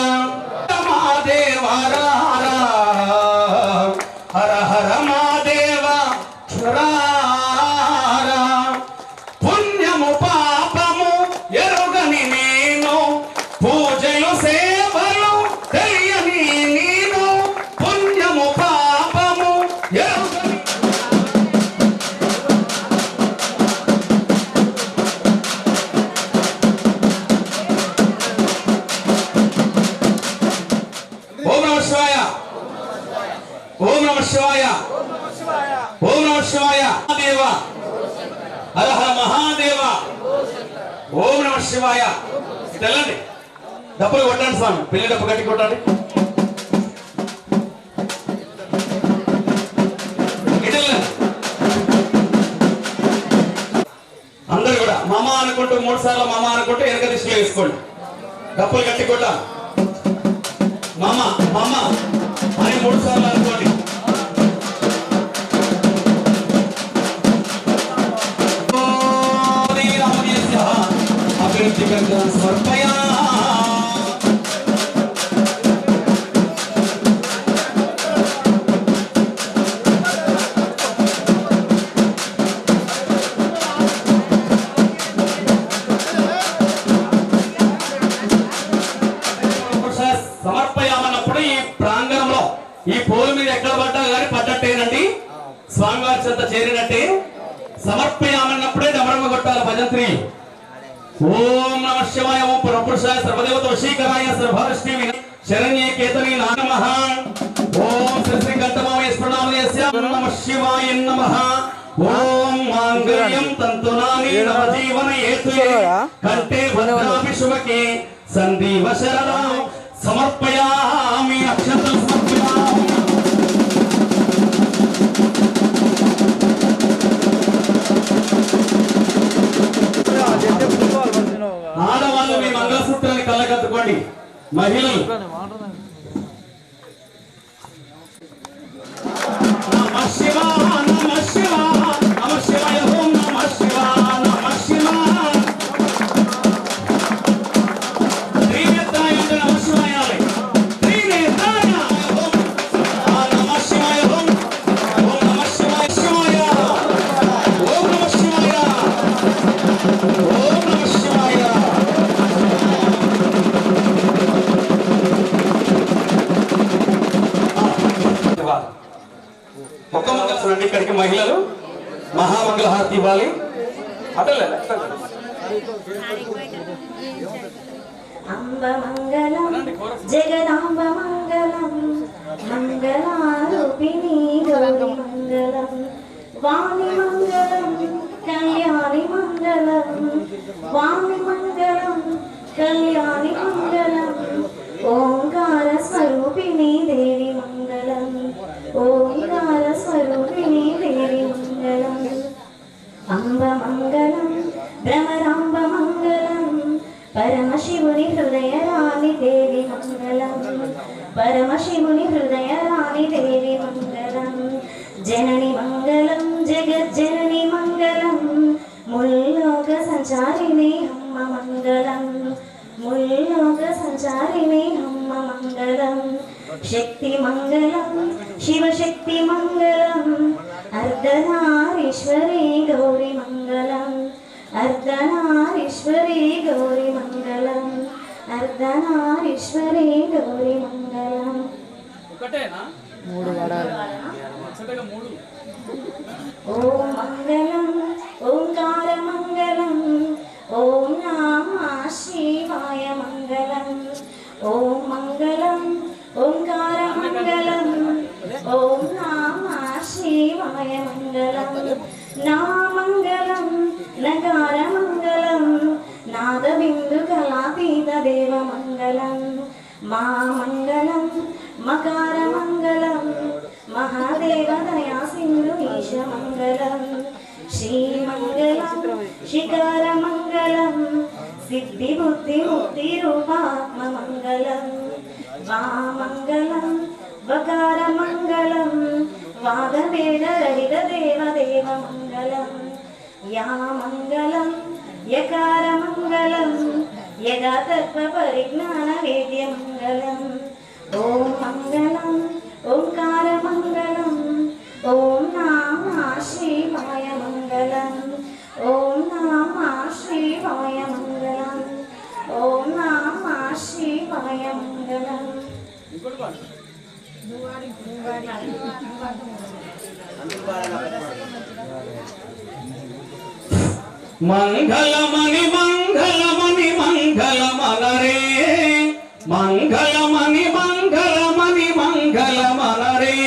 महादेव हर हर हर हर महादेव पुण्यमु पापमु एरुगनि नेनु पूजयु सेवनु తెలియని నేను పుణ్యము పాపము ఎరుగని ఓం నమః శివాయ ఓం నమః శివాయ ఓం నమః శివాయ మహాదేవ హర హర మహాదేవ ఓం నమః శివాయ తెల్లండి డబ్బులు కొట్టండి స్వామి పెళ్లి డబ్బు కట్టి కొట్టండి అందరు కూడా మామ అనుకుంటూ 3 సార్లు మామ అనుకుంటూ వెనక దిశలో వేసుకోండి డబ్బులు కట్టి కొట్టాలి మామ మామ అని 3 సార్లు అనుకోండి అభివృద్ధి సమర్పయా సమర్పయామన్నప్పుడు ఈ ప్రాంగణంలో ఈ పోలు మీద ఎక్కడ పడ్డా కానీ పడ్డట్టేనండి స్వామివారి చెంత చేరినట్టే సమర్పయామన్నప్పుడే డమరమ కొట్టాలి భజంత్రి ఓం నమః శివాయ ఓం పురుషాయ సర్వదేవత వశీకరాయ సర్వభరష్టి శరణ్యే కేతని నమః ఓం శ్రీ కంఠమాయ స్మరణామయస్య నమః శివాయ నమః ఓం మాంగళ్యం తంతునాని నవ జీవన హేతుయే కంఠే భద్రాభి శుభకే సందీవ శరణం సమర్పయామి అక్షతం సమర్పయామి ఆడవాళ్ళు మీ మంగళసూత్రాన్ని కళ్ళకత్తుకోండి మహిళలు నమః శివాయ నమః శివాయ నమః శివాయ ఓం నమః శివాయ నమః శివాయ త్రినేత్రాయ నమః శివాయ త్రినేత్రాయ ఓం నమః శివాయ ఓం నమః శివాయ శివాయ ఓం నమః శివాయ ఓం నమః శివాయ ఒక్క మంగళ చూడండి ఇక్కడికి మహిళలు మహామంగళ హారతి ఇవ్వాలి అటలే అంబ మంగళం జగదాంబ మంగళం మంగళారూపిణి గౌరి మంగళం వాణి మంగళం కళ్యాణి మంగళం వాణి మంగళం కళ్యాణి మంగళం ఓంకార స్వరూపిణి దేవి మంగళం ఓంకార స్వరూపిణి దేవి మంగళం అంబ మంగళం భ్రమరాంబ మంగళం పరమశివుని హృదయ రాణి దేవి మంగళం పరమశివుని హృదయ రాణి దేవి మంగళం జనని మంగళం జగజ్జనని మంగళం ముల్లోక సంచారిణి అమ్మ మంగళం ముల్లోక సంచారిణి అమ్మ మంగళం శక్తి మంగళం శివశక్తి మంగళం అర్ధనారీశ్వరి గౌరి మంగళం అర్ధనారీశ్వరి గౌరి మంగళం అర్ధనారీశ్వరి గౌరి మంగళం ఒకటేనా 3 వాడాలి చక్కగా 3 ఓం మంగళం ఓంకార మంగళం ఓం నమః శివాయ మంగళం ఓం మంగళం ఓంకార మంగళం ఓం నమః శివాయ మంగళం మంగళం నా మంగళం నగార మంగళం నాద బిందు కళాతీత దేవ మంగళం మా మంగళం మకార మంగళం మహాదేవ దయా సింధు ఈశ మంగళం శ్రీమంగళం శిఖర మంగళం సిద్ధి బుద్ధి ముక్తి రూపాత్మ మంగళం వామంగళం వకార మంగళం వాదవేద రహిత దేవ దేవ మంగళం యా మంగళం యకార మంగళం యగా తత్వ పరిజ్ఞాన వేద్య మంగళం ఓం మంగళం ఓంకార మంగళం ఓం నమః శివాయ మంగళం ఓం నమః శివాయ మంగళం ఓం నమః శివాయ మంగళం మంగళమణి మంగళమణి మంగళమనరే మంగళమణి మంగళమణి మంగళమనరే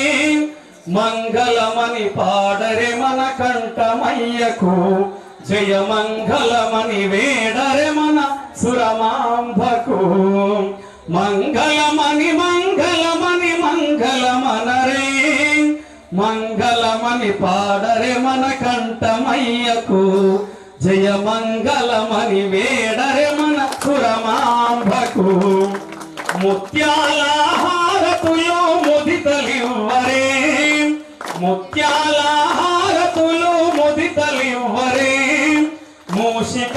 మంగళమణి పాడరే మన కంఠమయ్యకు జయ మంగళమణి వేడరే మన సురమాంబకు మంగళమణి మంగళమణి మంగళమనరే మంగళమణి పాడరే మన కంఠమయ్యకు జయ మంగళమణి వేడరే మన సురమాంబకు ముత్యాల హారతులు ముదితలివ్వరే ముత్యాల హారతులు ముదితలివ్వరే మూషిక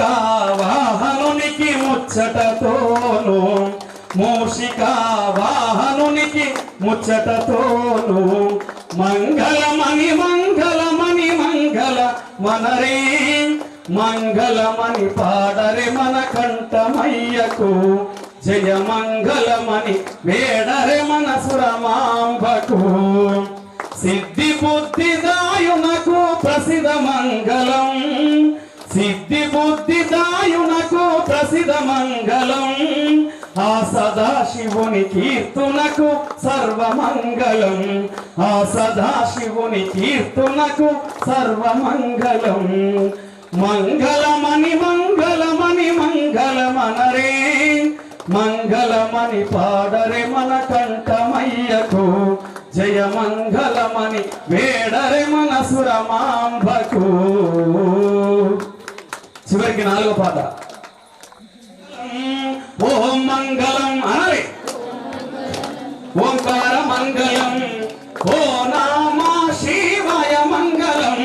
వాహనునికి ముచ్చటతోను మూషిక వాహనునికి ముచ్చటతోను మంగళమణి మంగళమణి మంగళ మనరే మంగళమణి పాడరే మన కంఠమయ్యకు జయ మంగళమణి వేడరే మన సురమాంబకు సిద్ధి బుద్ధిదాయునకు ప్రసిద్ధ మంగళం సిద్ధి బుద్ధిదాయునకు ప్రసిద్ధ మంగళం ఆ సదాశివుని కీర్తునకు సర్వమంగళం ఆ సదాశివుని కీర్తునకు సర్వమంగళం మంగళమణి మంగళమణి మంగళమనరే మంగళమణి పాడరే మన కంఠమయ్యకు జయ మంగళమణి వేడరే మన సురమాంబకు చివరికి 4వ పాట ఓం మంగళం అనరే ఓంకార మంగళం ఓ నమః శివాయ మంగళం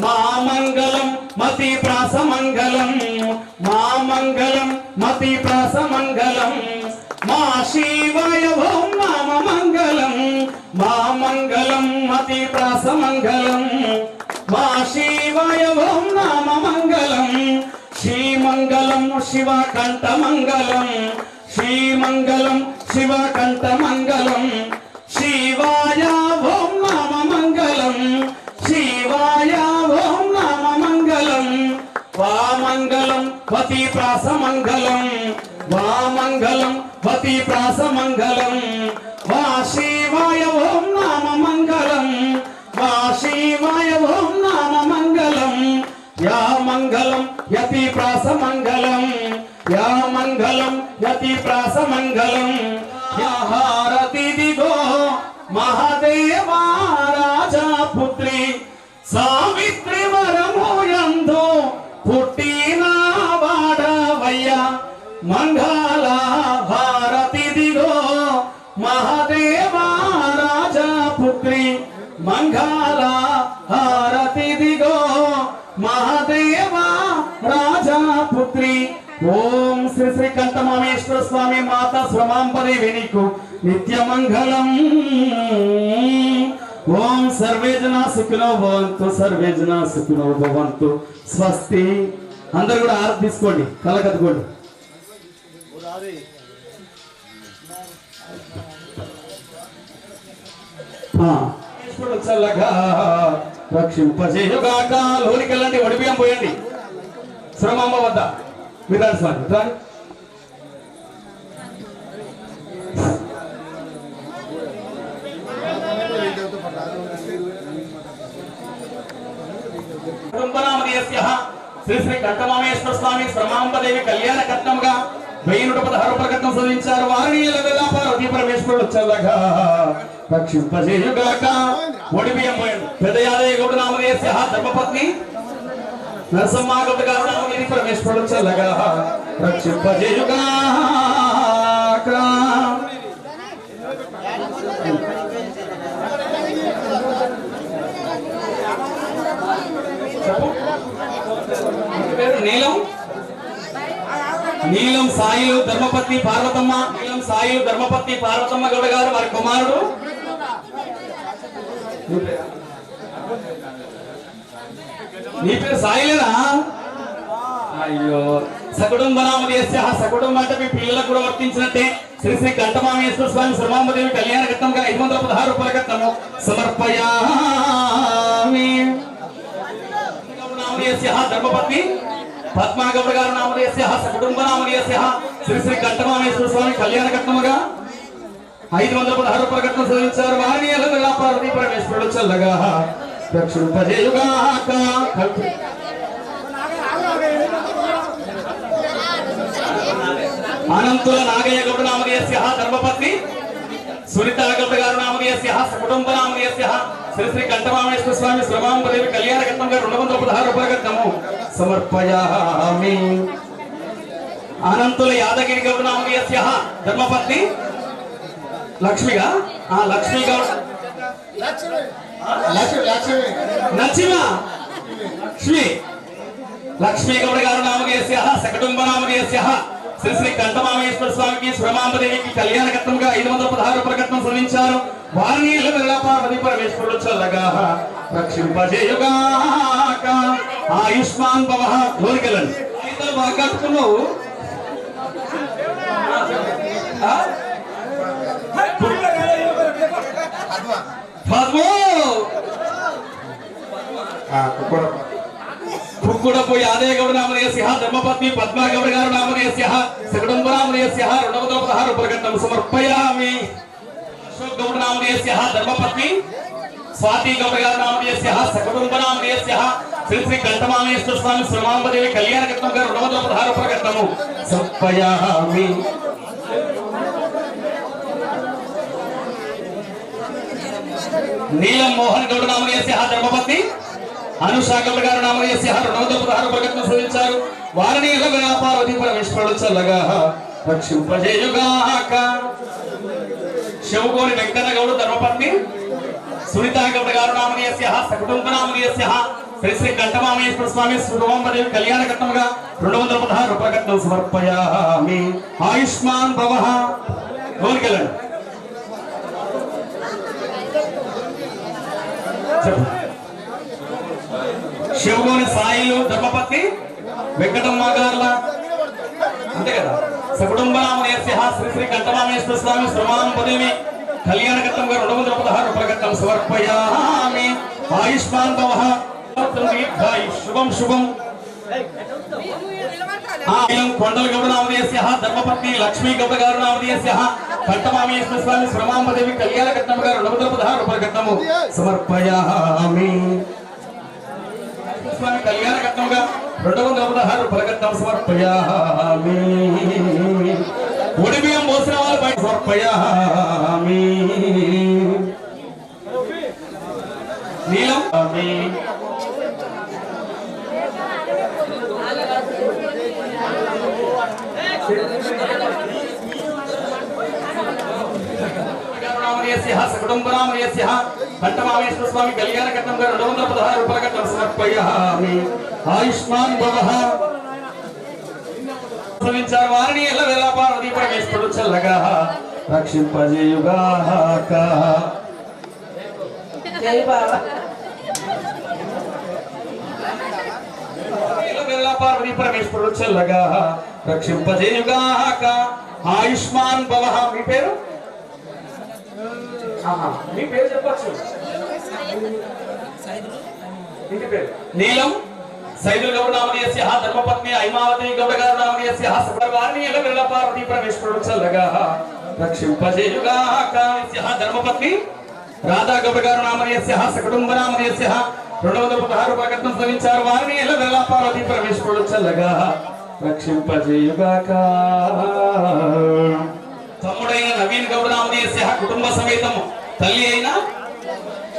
మా మంగళం మతి ప్రాస మంగళం మా మంగళం మతి ప్రాస మంగళం మా శివాయ ఓం నామ మంగళం మా మంగళం మతి ప్రాస మంగళం మా శివాయ ఓం నామ మంగళం శ్రీమంగళం శివకంఠ మంగళం శ్రీమంగళం శివకంఠ మంగళం శివాయ ఓం నామ మంగళం శివాయ ఓం నామ మంగళం వామంగళం పతి ప్రాస మంగళం వామంగళం పతి ప్రాస మంగళం వా శివాయ ఓం నామ మంగళం వా శివాయ ఓం నామ మంగళం యా మంగళం యతి ప్రాస మంగళం యా మంగళం యతి ప్రాస మంగళం యా హారతి దిగో మహాదేవా రాజా పుత్రి సావిత్రి వరము యందు పుట్టిన వాడవయ్య మంగళ హారతి దిగో మహాదేవా రాజా పుత్రి మంగళ హారతి దిగో మహాదేవా రాజా పుత్రి ఓం శ్రీ శ్రీ కంఠమామేశ్వర స్వామి మాతా స్వమాంబదేవి నీకు నిత్య మంగళం ఓం సర్వే జనా సుఖినో భవంతు సర్వే జనా సుఖినో భవంతు స్వస్తి అందరూ కూడా ఆరతి తీసుకోండి కలకత్తుకోండి చల్లగా రక్షింపజేయుగాక లోనికి వెళ్ళండి ఒడిబియ్యం పోయండి శ్రమమ్మ వద్ద మీరు స్వామి రాని కుటుంబనామధేయస్య శ్రీ శ్రీ కంఠమామేశ్వర స్వామి శ్రమాంబదేవి కళ్యాణ కట్నంగా 1116 రూపాయల కట్నం చదివించారు. వారిని ఎల్లవెల్లా పార్వతీ పరమేశ్వరుడు చల్లగా రక్షింపజేయుగాక. ఒడిబియ్యం పోయండి. పెద్ద యాదయ్య గౌడ నామధేయస్య ధర్మపత్ని నరసమ్మ గౌడ గారు నామధేయ పరమేశ్వరుడు చల్లగా రక్షింపజేయుగాక. నీలం నీలం సాయిలు ధర్మపత్ని పార్వతమ్మ. నీలం సాయిలు ధర్మపత్ని పార్వతమ్మ గౌడ గారు వారి కుమారుడు. నీ పేరు సాయిలేనా? అయ్యో. సకుటుంబనామధేయస్య సకుటుంబం అంటే మీ పిల్లలకు కూడా వర్తించినట్టే. శ్రీ శ్రీ కంఠమామేశ్వర స్వామి శ్రమాంబదేవి కళ్యాణ కట్నంగా 516 రూపాయల కట్నము సమర్పయామి. ధర్మపత్ని పద్మాగౌడ గారు నామధేయస్య సకుటుంబనామధేయస్య శ్రీ శ్రీ కంఠమామేశ్వర స్వామి కళ్యాణ కట్నముగా 516 రూపాయల కట్నం చదివించారు. వారిని ఎల్లవెల్లా పార్వతీ పరమేశ్వరుడు చల్లగా రక్షింపజేయుగాక. అనంతుల నాగయ్య గౌడ నామధేయస్య ధర్మపత్ని సునీతా గౌడ గారు నామధేయస్య సకుటుంబనామధేయస్య శ్రీ శ్రీ కంఠమామేశ్వర స్వామి శ్రమాంబదేవి కళ్యాణ కట్నంగా 216 రూపాయల కట్నము సమర్పయామి. అనంతుల యాదగిరి గౌడ నామధేయస్య ధర్మపత్ని లక్ష్మిగా లక్ష్మి గౌడ నచ్చిమ లక్ష్మీ గౌడ గారు నామధేయస్య సకుటుంబనామధేయస్య శ్రీ శ్రీ కంఠమామేశ్వర స్వామికి శ్రమాంబదేవికి కళ్యాణ కట్నంగా 516 రూపాయల కట్నం చదివించారు. వారిని ఎల్లవెల్లా పార్వతీ పరమేశ్వరుడు చల్లగా రక్షింపజేయుగాక. ఆయుష్మాన్ భవ. కోరికలండి బాగా కట్టుకున్నావు. కుక్కుడపు యాదయ్య గౌడ నామధేయస్య ధర్మపత్ని పద్మాగౌడ గారు నామధేయస్య సకుటుంబనామధేయస్య 216 రూపాయల కట్నం సమర్పయామి. అశోక్ గౌడ నామధేయస్య ధర్మపత్ని స్వాతి గౌడ గారు నామధేయస్య సకుటుంబనామధేయస్య శ్రీ శ్రీ కంఠమామేశ్వర స్వామి శ్రమాంబదేవి కళ్యాణ కట్నంగా 216 రూపాయల కట్నము సమర్పయామి. నీలం మోహన్ గౌడ నామధేయస్య ధర్మపత్ని అనుషా గౌడ గారు నామధేయస్య 216 రూపాయల కట్నం చదివించారు. వారిని ఎల్లవెల్లా పార్వతీ పరమేశ్వరుడు చల్లగా రక్షింపజేయుగాక. శివగోని వెంకన్న గౌడ ధర్మపత్ని సునీతా గౌడ గారు నామధేయస్య సకుటుంబనామధేయస్య శ్రీ శ్రీ కంఠమామేశ్వర స్వామి శ్రమాంబదేవి కళ్యాణ కట్నంగా 216 రూపాయల కట్నం సమర్పయామి. ఆయుష్మాన్ భవ. కోరికలండి. శివగోని సాయిలు ధర్మపత్ని వెంకటమ్మ గారుల అంతే కదా. సకుటుంబనామధేయస్య శ్రీ శ్రీ కంఠమామేశ్వర స్వామి శ్రమాంబదేవి కళ్యాణ కట్నంగా 216 రూపాయల కట్నం సమర్పయామి. ఆయుష్మాన్ భవ. శుభం శుభం. కొండల గౌడ నామధేయస్య ధర్మపత్ని లక్ష్మీ గౌడ గారు నామధేయస్య కంఠమామేశ్వర స్వామి శ్రమాంబదేవి కళ్యాణ కట్నంగా 216 రూపాయల కట్నము సమర్పయామి. స్వామి కళ్యాణ కట్నంగా 216 రూపాయల కట్నం సమర్పయామి. ఒడిబియ్యం పోసిన వాళ్ళు బయట సమర్పయామి. నీలం సకుటుంబనామధేయస్య కంఠమామేశ్వర స్వామి కళ్యాణ కట్నంగా 216 రూపాయల కట్నం సమర్పయామి. ఆయుష్మాన్ భవ. వారిని ఎల్లవెల్లా పార్వతీ పరమేశ్వరుడు చల్లగా రక్షింపజేయుగాక. ఎల్లవెల్లా పార్వతీ పరమేశ్వరుడు చల్లగా రక్షింపజేయుగాక. ఆయుష్మాన్ భవ. మీ పేరు చెప్పచ్చు. ఇంటి పేరు నీలం సైదుల్ గౌడ నామధేయస్య ధర్మపత్ని ఐమావతి గౌడ గారు నామధేయస్య వారిని ఎల్లవెల్లా పార్వతీ పరమేశ్వరుడు చల్లగా రక్షింపజేయుగాక. ధర్మపత్ని రాధా గౌడ గారు నామధేయస్య సకుటుంబనామధేయస్య 216 రూపాయల కట్నం సవించారు. వారిని ఎల్లవెల్లా పార్వతీ పరమేశ్వరుడు చల్లగా రక్షింపజేయుగాక. తమ్ముడైన నవీన్ గౌడ నామదేశ్య కుటుంబ సమేతము, తల్లి అయిన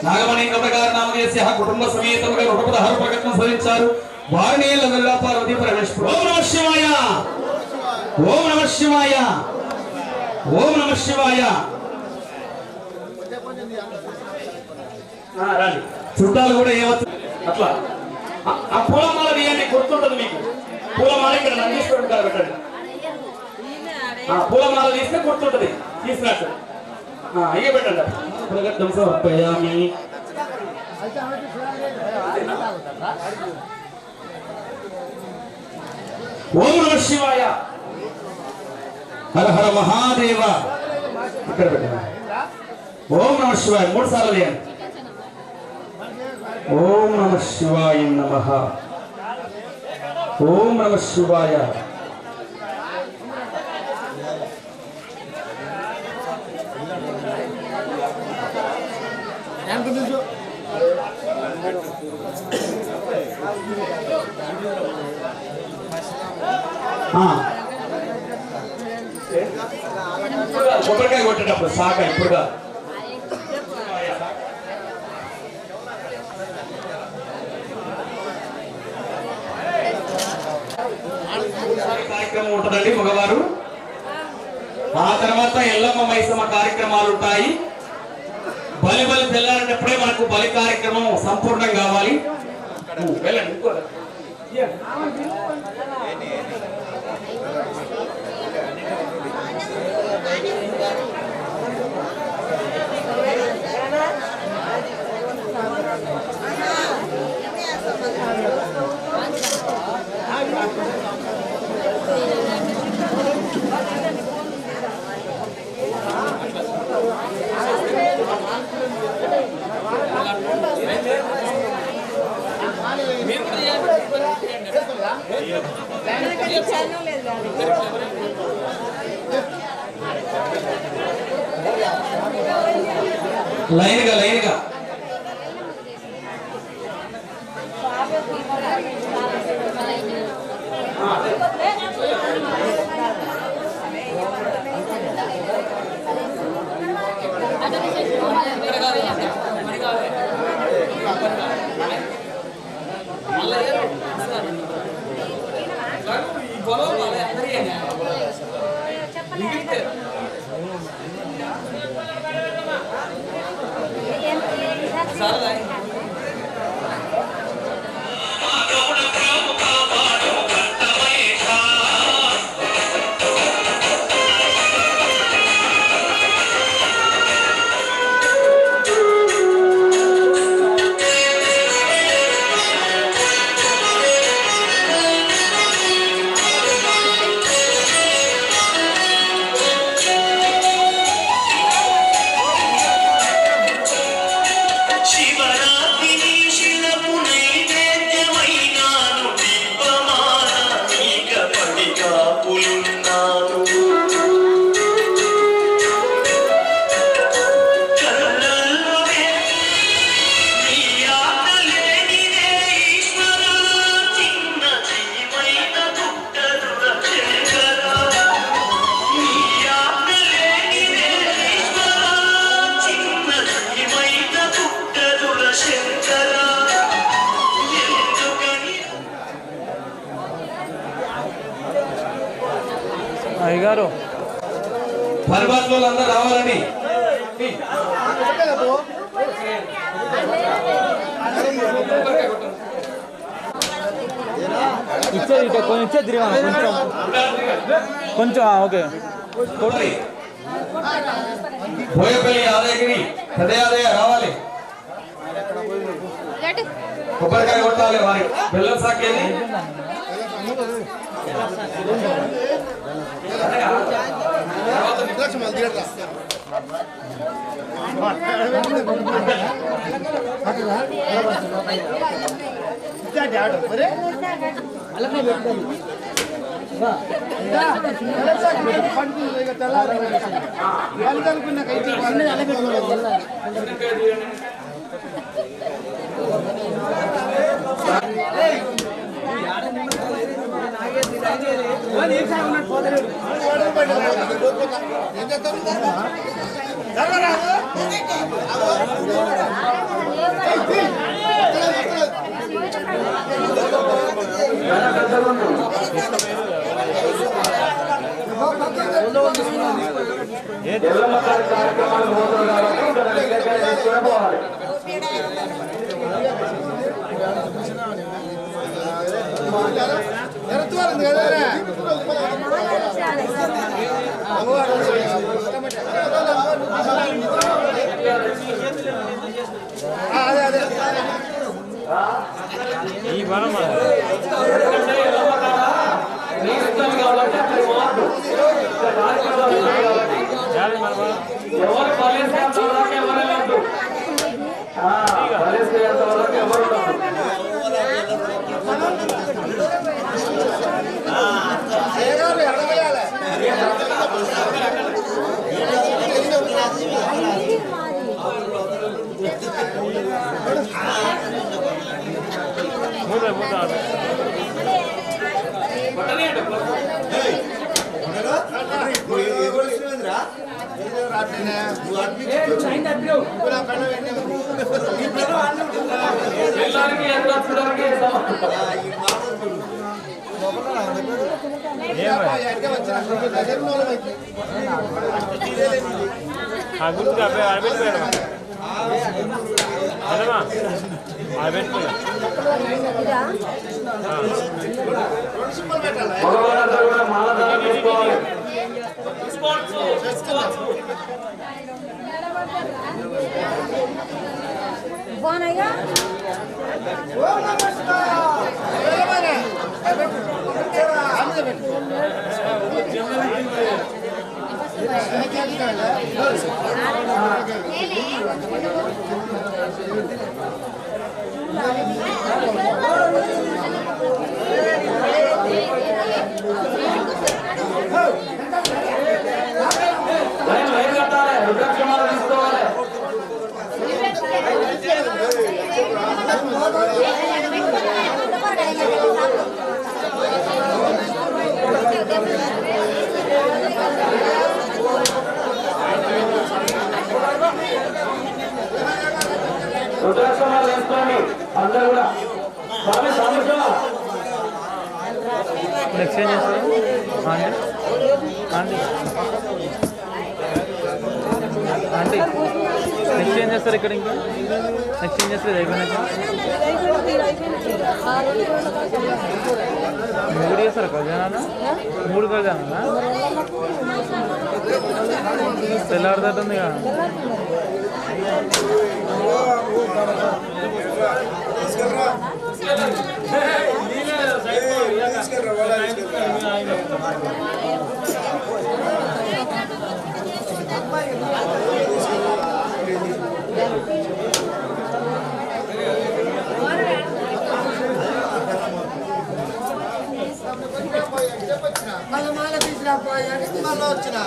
నాగమణి గౌడ గారి నామదేశ్య కుటుంబ సమేతముగా 116 రూపాయల కట్నం సవించారు. వారిని ఎల్లవెల్లా పార్వతీ పరమేశ్వరుడు. ఓం నమః శివాయ, ఓం నమః శివాయ, ఓం నమః శివాయ. రాండి చుట్టాలు కూడా ఏమవుతుంది అట్లా ఆ పూలమాల వేయండి, గుర్తుంటుంది మీకు. పూలమాల ఇక్కడ నందీశ్వరుడు గారు పెట్టండి. ఆ పూలమాల తీస్తే గుర్తుంటది, తీసినట్టు అయ్యే పెట్టండి. పులగట్టం సమర్పయామి. ఓం నమః శివాయ, హర హర మహాదేవ. ఇక్కడ పెట్టండి. ఓం నమః శివాయ 3 సార్లు వేయండి. ఓం నమః శివాయ నమః, ఓం నమః శివాయ. కొబ్బరికాయ కొట్టేటప్పుడు సాక ఇప్పుడుగా కార్యక్రమం ఉంటుందండి మగవారు. ఆ తర్వాత ఎల్లమ్మ మైసమ్మ కార్యక్రమాలు ఉంటాయి. బలి తెల్లారేటప్పుడే మనకు బలి కార్యక్రమం సంపూర్ణం కావాలి. వెళ్ళండి. లైన్గా లైన్గా అయ్యగారు పర్వత్లో అందరూ రావాలని ఇచ్చేది కొంచెం ఇచ్చేది కొంచెం ఓకే. బోయపల్లి యాదగిరి పెదయాదయ్య రావాలి. కొబ్బరికాయ కొట్టాలి. వారి బెల్లం సాకేది ఈ వరం గుర్తుగా ఆడబెట్టిపోయాడు అదమా ఆడబెట్టిపోయా పోనయ్యా రుద్రాక్షమాలు వేసుకోండి అందరూ కూడా. స్వామి సామర్థ్యం నెక్స్ట్ ఏం చేస్తారు ఆంటీ ఆంటీ నెక్స్ట్ ఏం చేస్తారు ఇక్కడ ఇంకా నెక్స్ట్ ఏం చేస్తారు అయిపోయినాక 3 చేస్తారు కళ్యాణాలు 3 కళ్యాణాలా తెల్లారుతుంది కదా వచ్చిన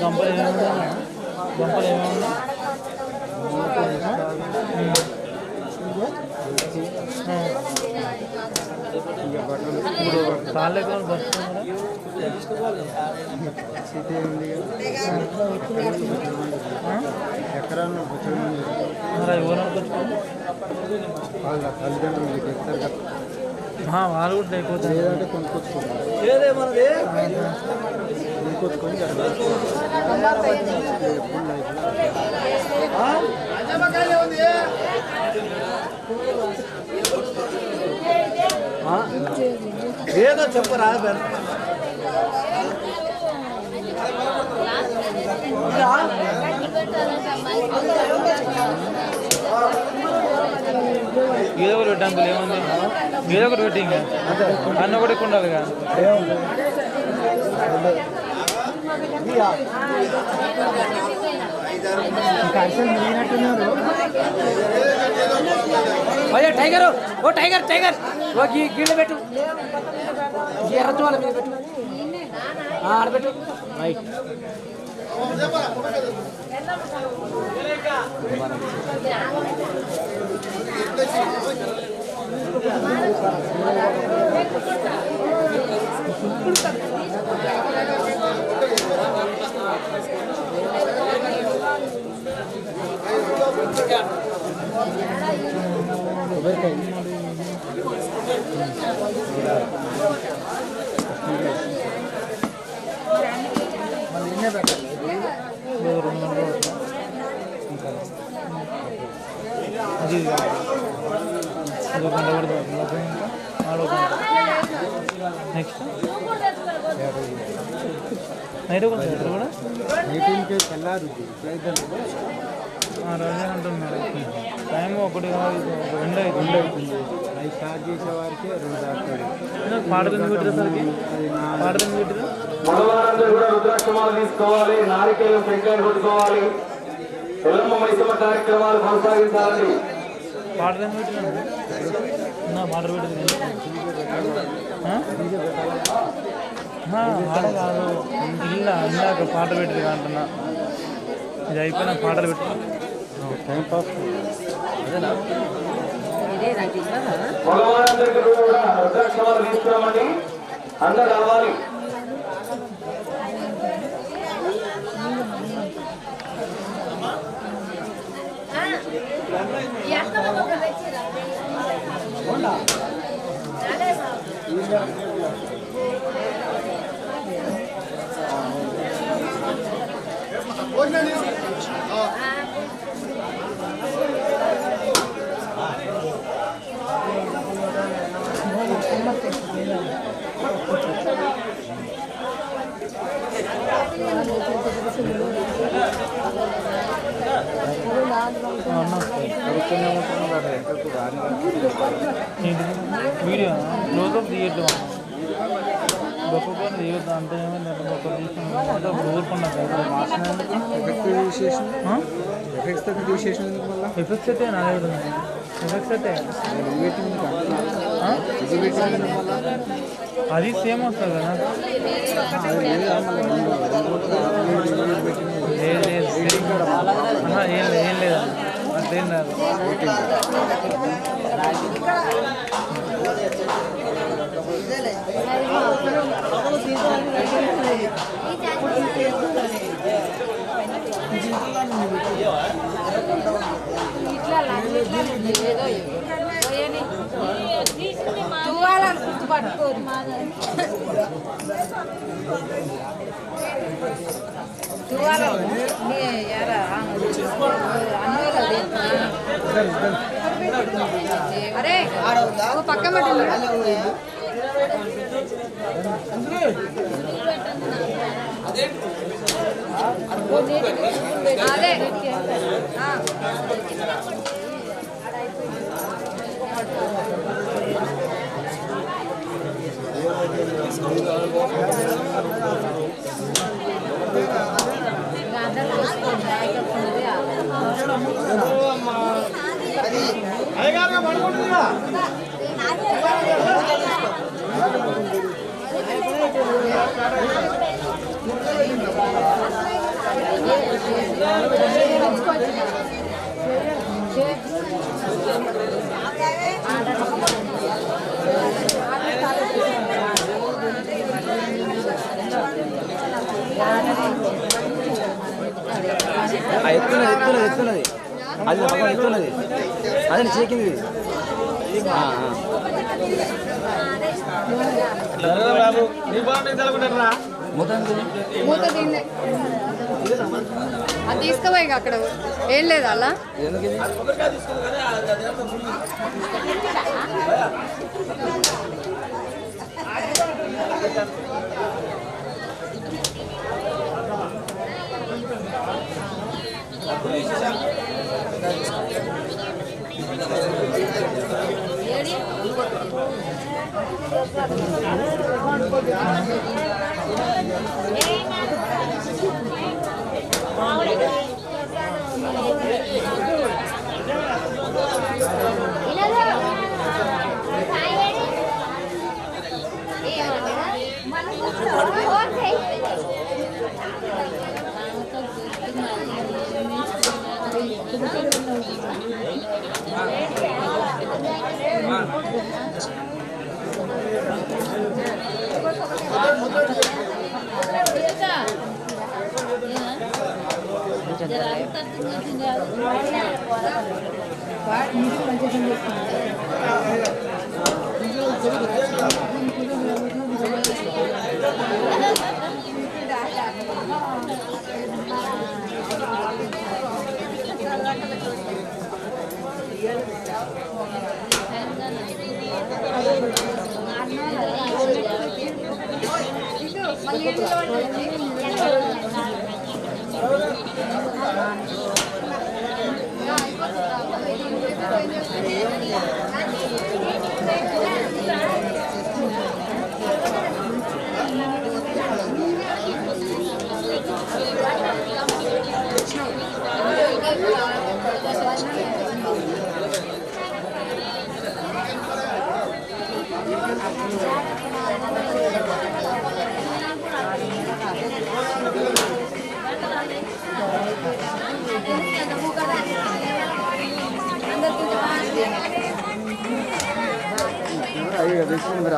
గంపలు ఏమేమి గంపలు ఏమేమి ఇప్పుడు తాళ్ళ ఎక్కడ బతుకున్నారా మరి ఎవరు అనుకుంటున్నారు వాళ్ళు కూడా అయిపోతుంది లేదంటే కొనుక్కొచ్చుకుంటారు ఏదో చెప్పరా ఏదో ఒకటి పెట్టాం ఏముంది ఏదో ఒకటి పెట్టి ఇంకా అన్న ఒకటి ఎక్కువ ఉండాలి కదా టైగర్ ఓ టైగర్ టైగర్ ఓ గీళ్ళ పెట్టు ఎర్రచు వాళ్ళ మీద పెట్టు ఆడబెట్టు రైట్ అది ఒక గంట పడుతుంది నెక్స్ట్ నైట్ ఒక కూడా రోజే అంటున్నారు టైం ఒకటి కాదు ఒక 2 అవుతుంది స్టార్ట్ చేసే వారికి 2 పాడదని పెట్టేసరికి పాడదని పెట్టిరా మగవారందరూ కూడా రుద్రాక్షమాలు తీసుకోవాలి, నారికేయం టెంకాయలు కొట్టుకోవాలి, ఎల్లమ్మ మైసమ్మ కార్యక్రమాలు కొనసాగించాలని. పాడదని పెట్టినా పాటలు పెట్టింది ఆడ కాదు ఇందాక పాట పెట్టింది అంటున్నా ఇది అయిపోయినా పాటలు పెట్టి టైం పాస్ అదేనా మగవారందరికీ కూడా రుద్రాక్షమాలు తీసుకురామండి, అందరు రావాలి. వీడియో క్లోజ్అప్ తీయద్దు గొప్ప పని తీయొద్దు అంటే ఏమైంది ఊరుకున్నా ఎఫెక్ట్స్ అయితే నా దగ్గర ఉంది ఎఫెక్ట్స్ అయితే అది సేమ్ వస్తుంది కదా ఏం లేదా అట్లేం రాదు అరే పక్క అదే అది ఎత్తున్నది అది ఎత్తున్నది అదే చేకింది మూత దీన్నే అది తీసుకోపోయి అక్కడ ఏం లేదా అలా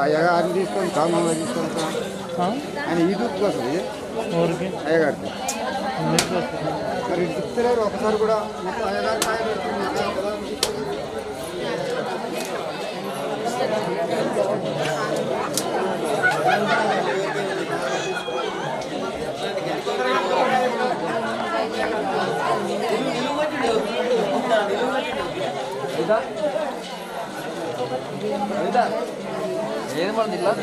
అయ్యగారిని తీసుకొని కామగా తీసుకొని ఆయన యూట్యూబ్కి వస్తుంది ఊరికి అయ్యగారికి మరి ఇస్తలేరు ఒకసారి కూడా మొత్తం అయ్యగారి ఏది మన జిల్లా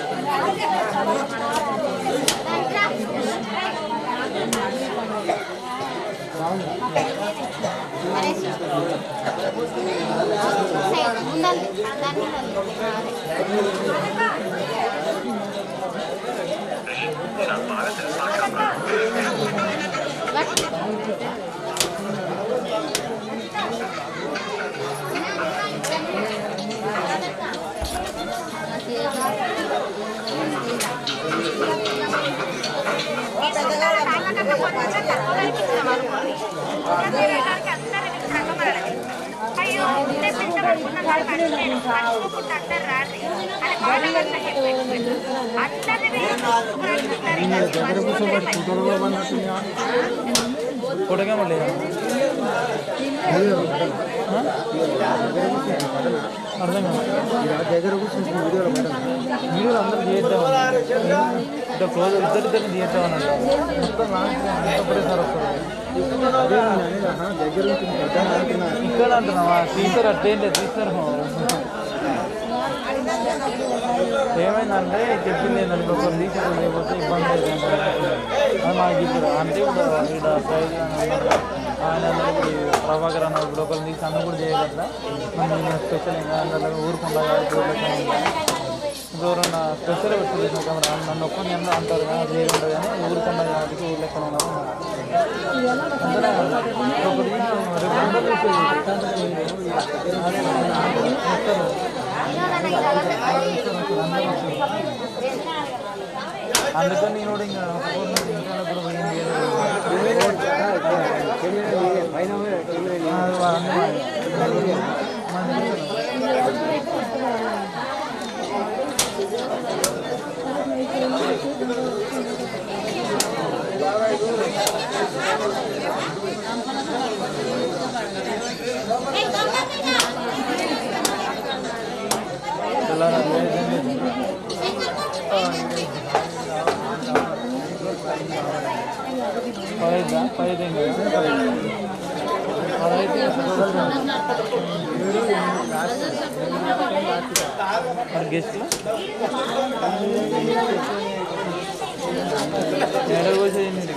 కొట్టగా మళ్ళీ అర్థం దగ్గర కూర్చొని వీడియోలు అందరూ చేద్దాం ఇట్లా క్లోజ్ ఇద్దరిద్దరిని చేద్దామన్నట్టు మొత్తం ఒకటే సార్ వస్తారు దగ్గర ఇక్కడ అంటున్నావా తీసారు అట్లేం లేదు తీస్తారు ఏమైందంటే చెప్పింది ఏంటంటే ఒకరు తీసారు లేకపోతే ఇబ్బంది అవుతుంది అది మాకు ఇప్పుడు అంటే ఇక్కడ ప్రైజ్ ఆయన ప్రభాకర్ అన్న లోకల్ తీసి అన్న కూడా చేయగలరా మనం స్పెషల్ ఇంకా అందులో ఊరుకుండా ఎవరన్నా స్పెషల్ పెట్టుకుంటే కెమెరా నన్ను ఒక్కరిని ఎంత అంటారు కానీ అది ఉండదు కానీ ఊరుకుండా వాటికి ఊరు లెక్కన ఉన్నారు అందుకని నేను కూడా ఇంకా పైన పైదేం కదా అదైతే గెస్ట్ ఎక్కడ పోసేయండి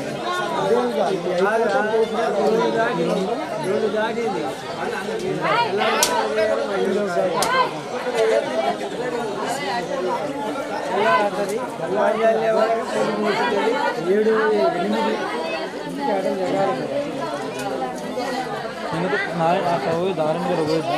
పోయి దారిని కూడా పోయింది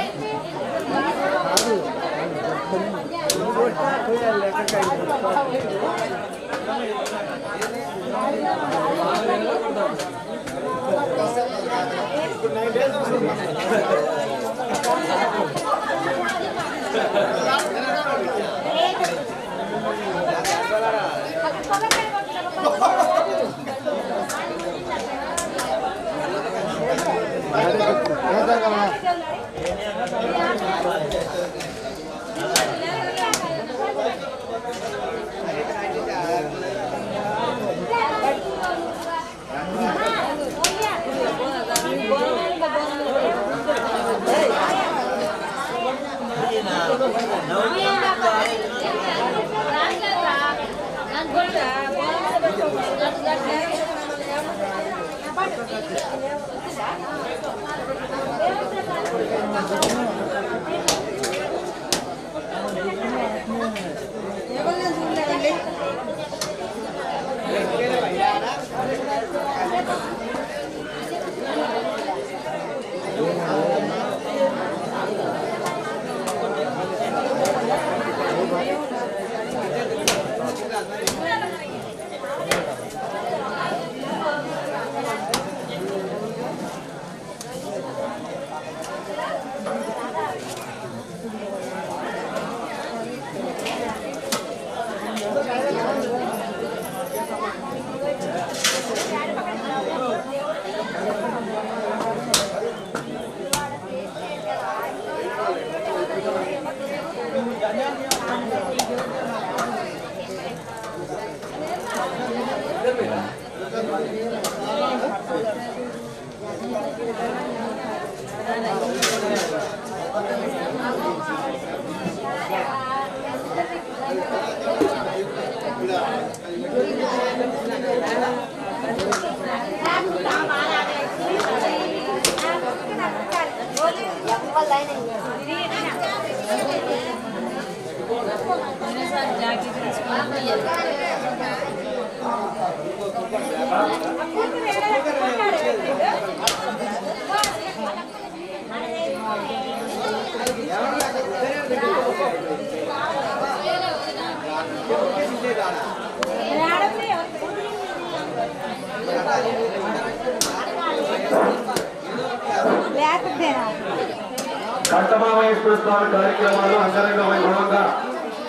కంఠమామేశ్వర స్వామి కార్యక్రమాలు అంగరంగ వైభవంగా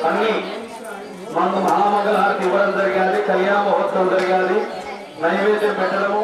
అన్ని మనకు మహామంగళ హారతి ఇవ్వడం జరిగింది, కళ్యాణ మహోత్సవం జరిగింది, నైవేద్యం పెట్టడము,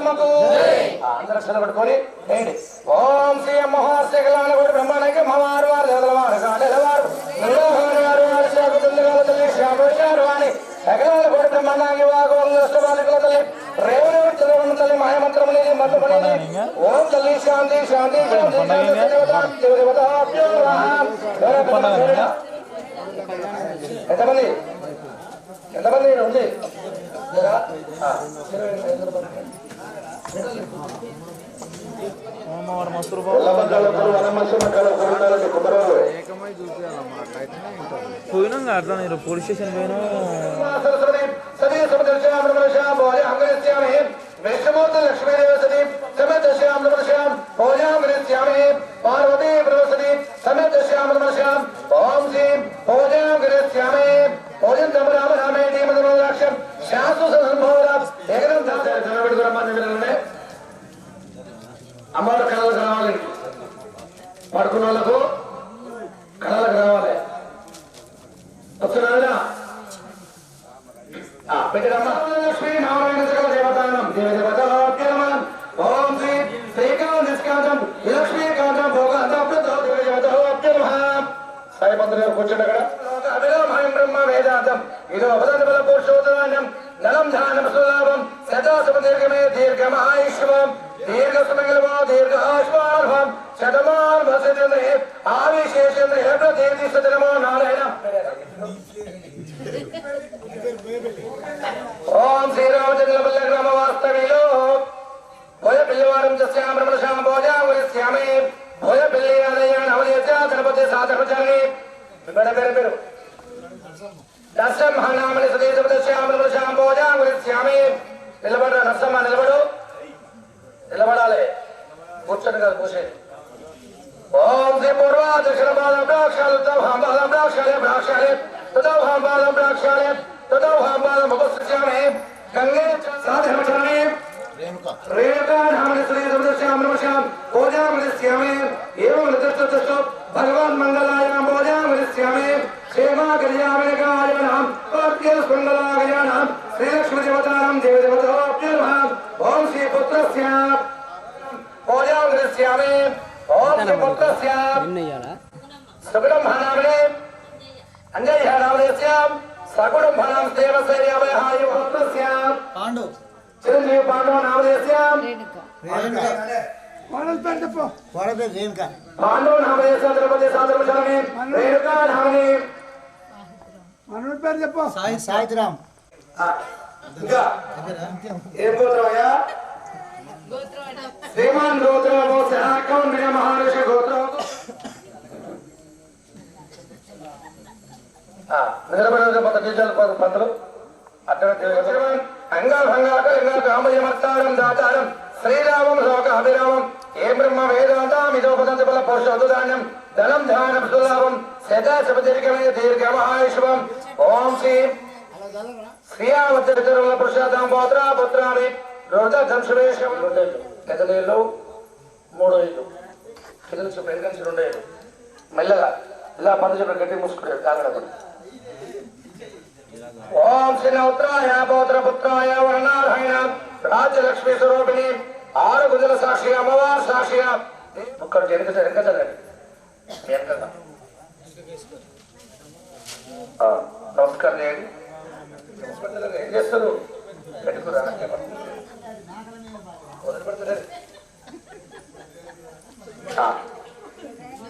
ఎల్లమ్మకు అందరూ సెలబెట్టుకొని ఓం శ్రీ మహాశేఖలాన కూడా బ్రహ్మాండకి మహారు వారు దేవలవారు కాడలవారు వారు తల్లి శ్యామగారు అని సకలాల కూడా బ్రహ్మాండానికి వాగవంగ తల్లి రేవరు చదవన్న తల్లి మాయమంత్రముని మతముని ఓం తల్లి శాంతి శాంతి ఎంతమంది ఎంతమంది ఉంది పోయినాం అట్లా నేను పోలీస్ స్టేషన్ పోయినా లక్ష్మీదేవ సతీ సమేత శ్యామ్ పార్వతీ ప్రవసతి సమేత శ్యామ్ ఓం శ్రీం పూజాం గృహ్యామి పూజం తమ రామ రామేటి మధురాక్షం శాసు అమ్మవారు కళలకు రావాలి పడుకున్న వాళ్ళకు కళలకు రావాలి వస్తున్నారా పెట్టడమ్మా లక్ష్మీ నారాయణ సకల దేవతానం దేవదేవత ఓం శ్రీ శ్రీకాంత నిష్కాంతం లక్ష్మీకాంతం భోగాంతం దేవదేవత సాయి మంత్రి గారు కూర్చోండి అక్కడ అభిరామయం బ్రహ్మ వేదాంతం ఇదో అపదంత బల పురుషోత్తరాన్యం నలం ధానం సులాభం సదాశమ దీర్ఘమే దీర్ఘమాయుష్వం దీర్ఘ సుమంగళమో దీర్ఘ ఆశ్వార్భం శతమాన్ వసతి ఆవిశేషేంద్ర హేప్రతీర్థి సతనమో నారాయణ ఓం శ్రీరామచంద్ర పల్ల గ్రామ వాస్తవిలో భోయ పిల్లవారం చస్యాం రమణశాం భోజాం వరిస్యామి భోయ పిల్లి ఆలయ నవదేశ గణపతి సాధర్మచారి పేరు నరసమ్మ నామని సదేశం రమణశాం భోజాం వరిస్యామి నిలబడ నరసమ్మ నిలబడు నిలబడాలి కూర్చొని కాదు కూర్చొని ఓం శ్రీ పూర్వ దక్షిణ బాల ప్రాక్షాలు బాల ప్రాక్షాలే ప్రాక్షాలే తదో బాల ప్రాక్షాలే తదో బాల ఉపస్థిత్యామి గంగే సాధర్మచారి రేణుకా నామని సదేశం రమణశాం భోజాం వరిస్యామి ఏవం నిర్దిష్టో భగవాన్ మంగళాయాం భోజాం వరిస్యామి క్షేమా కళ్యాణకాయనాం మంగళాగయానాం శ్రీలక్ష్మీ దేవతానాం దేవదేవతాభ్యర్మః ఓం శ్రీ పుత్రస్య భోజాం వరిస్యామి ఓం శ్రీ పుత్రస్య సుగుణంభనామనే అంజయ్యనామనేస్య సగుణంభనాం దేవశైర్యావహాయ పుత్రస్య పాండు చిరంజీవి పాండవ నామనేస్య పాండవ నామనేస్య ద్రౌపది సాధర్మచారి రేణుకా నామనే మనోడి పేరు చెప్పు సాయిరామ్ ఇంకా ఏం గోత్రమయ్యా శ్రీమాన్ గోత్రమో సహకౌండియ మహారుషి గోత్రం నిలబడి మొత్తం బీజాలు పంతులు అక్కడ అంగభంగాక రామయమత్తారం దాతారం శ్రీరామం లోక అభిరామం ఏ బ్రహ్మ వేదాంతం ఇదోపదంత బల పురుషోధాన్యం ధనం ధానం సులాభం శతాశమ దీర్ఘమే దీర్ఘమాయుష్వం ఓం శ్రీ శ్రీయావతిరుల పురుషోత్తం పోత్ర పుత్రామి రోధ ధంసువేశం ఎదలేళ్ళు 3 ఇళ్ళు కింద చెప్పు వెనకంచి 2 ఇళ్ళు మెల్లగా ఇలా పనులు చెప్పి గట్టి మూసుకున్నాడు కాగడపడి ఓం శ్రీ నౌత్రాయ పౌత్ర పుత్రాయ వర్ణారాయణ రాజ్యలక్ష్మీ స్వరూపిణి 6 గుజల సాక్షిగా అమ్మవారు సాక్షిగా ఒక్కడు వెనక చదవండి వెనకగా నమస్కారం చేయండి ఏం చేస్తారు పెట్టుకురా వదిలిపెడుతున్నారు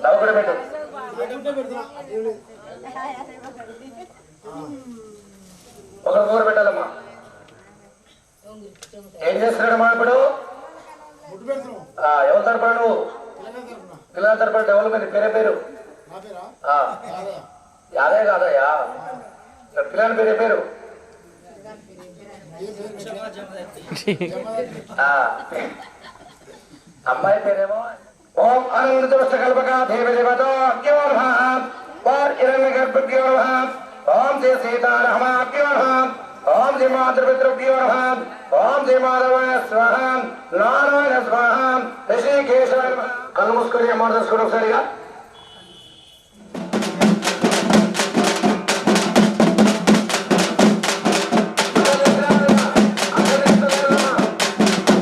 నవ్వు కూడా పెట్టు ఒక కూర పెట్టాలమ్మా ఏం చేస్తున్నాడు మా ఇప్పుడు ఎవరు తరపడు నువ్వు పిల్లల తరపడు డెవలప్మెంట్ పేరు యాదే కాదయ్యా పిల్లల పేరు అమ్మాయి పేరేమో ఓం అనంత కల్పక దేవదేవతో ఓం శ్రీ సీతారామాభ్యో ఓం శ్రీ మాతృపితృభ్యో ఓం శ్రీ మాధవాయ స్వాహ నారాయణ స్వాహ ఋషికేశాయ కళ్ళు మూసుకొని అమౌంట్ తీసుకోండి ఒకసారిగా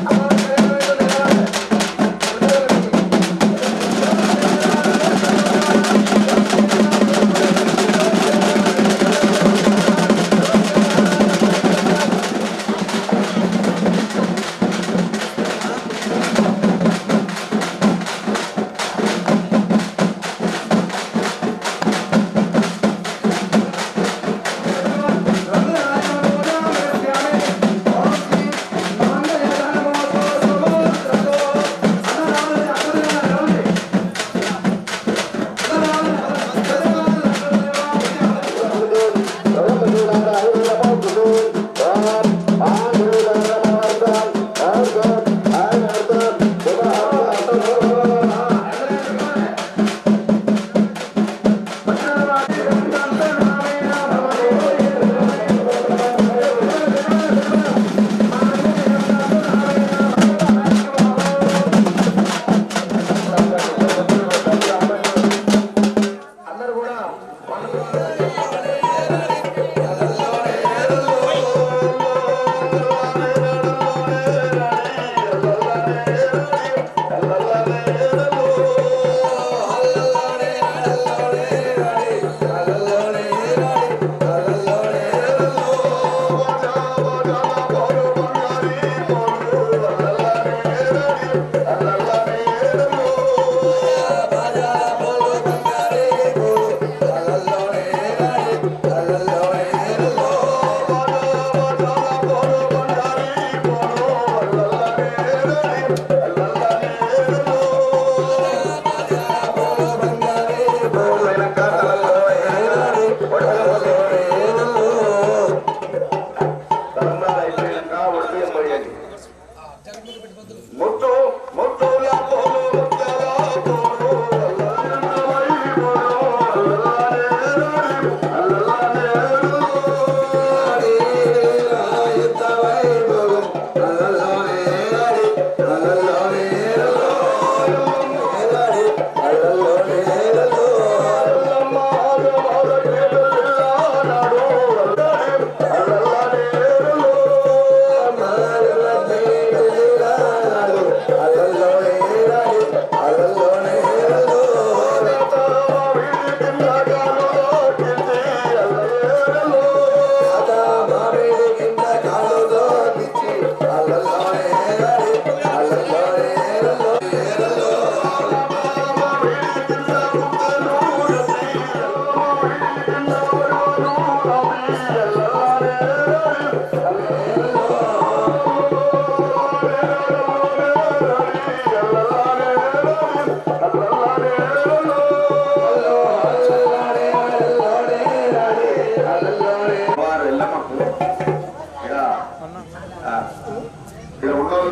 అమ్మ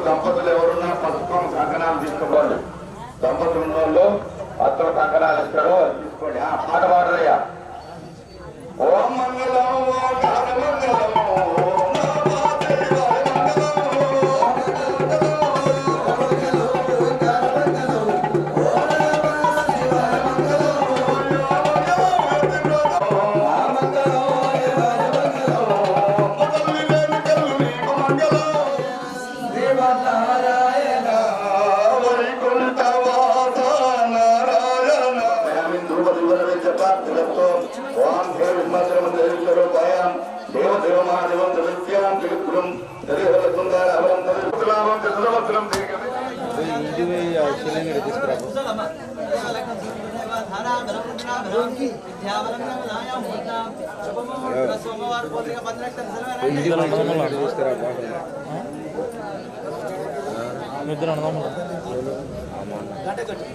దంపతులు ఎవరున్నా పసుపు కంకణాలు తీసుకోవాలి. దంపతులు ఉన్నోళ్ళు అత్తలు కంకణాలు ఇస్తారో తీసుకోండి. పాట పాడరయ్యా. ఓం మంగళం ఓం మంగళం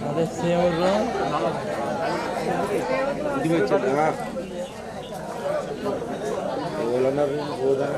అదే సేవలు ఇది వచ్చా పోదా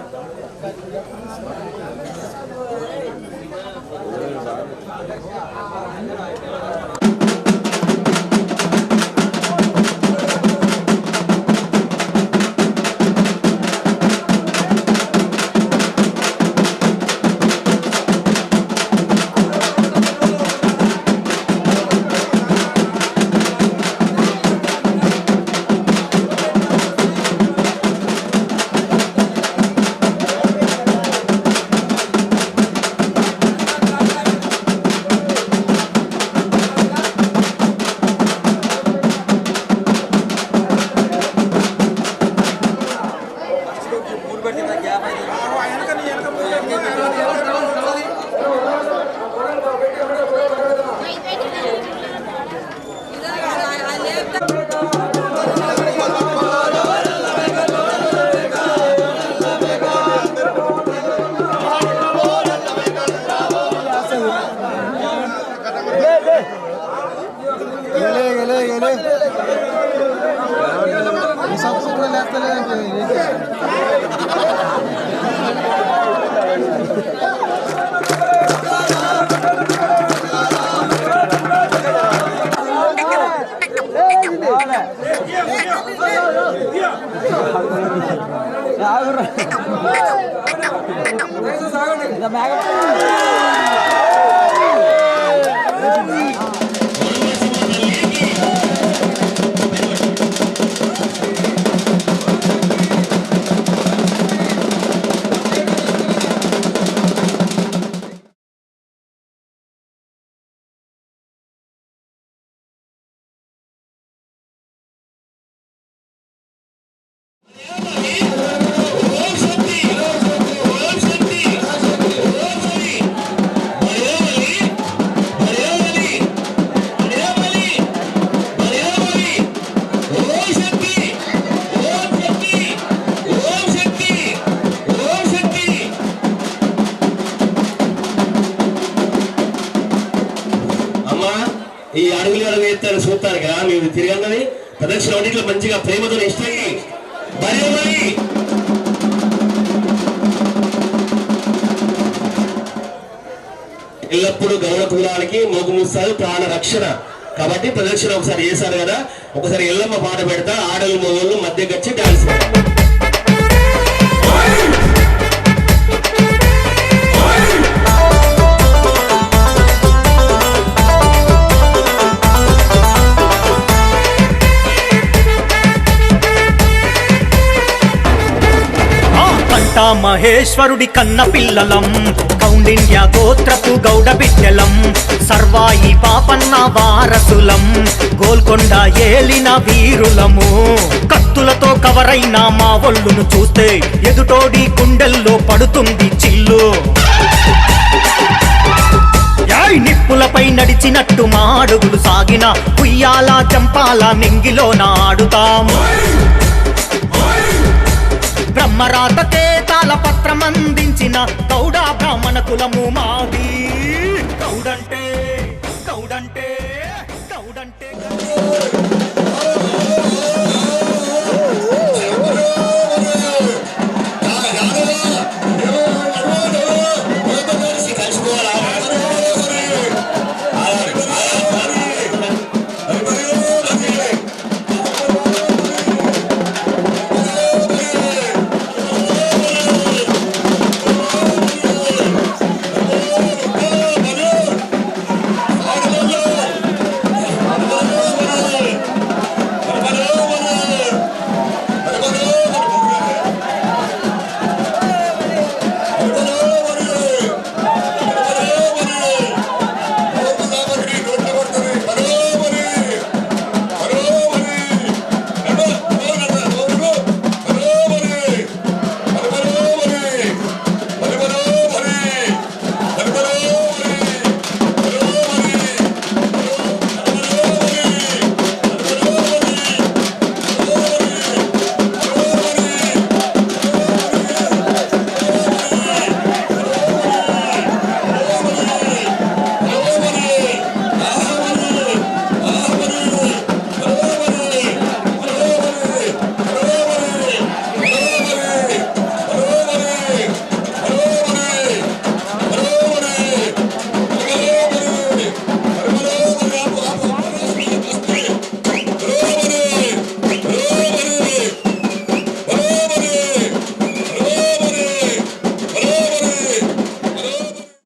ఈ అడుగులు అడుగు ఎత్తారు చూస్తారు కదా మీరు తిరిగన్నది ప్రదక్షిణ వంటిలో మంచిగా ప్రేమతో ఇష్టంగా మరి ఎల్లప్పుడూ గౌరవ కులానికి మోగుముస్తారు ప్రాణ రక్షణ కాబట్టి ప్రదక్షిణ ఒకసారి చేశారు కదా ఒకసారి ఎల్లమ్మ పాట పెడతా ఆడలు మొగోళ్ళు మధ్య గచ్చి డాన్స్ మహేశ్వరుడి కన్న పిల్లలం కౌండిన్య గోత్రపు గౌడ బిడ్డలం సర్వాయి పాపన్న వారసులం గోల్కొండ ఏలిన వీరులము కత్తులతో కవరైన మా ఒళ్ళును చూస్తే ఎదుటోడి గుండెల్లో పడుతుంది చిల్లు నిప్పులపై నడిచినట్టు మా అడుగులు సాగిన ఉయ్యాల చంపాల నింగిలో నాడుతాం బ్రహ్మరాతకే తాళపత్రమందించిన గౌడ బ్రాహ్మణ కులము మాది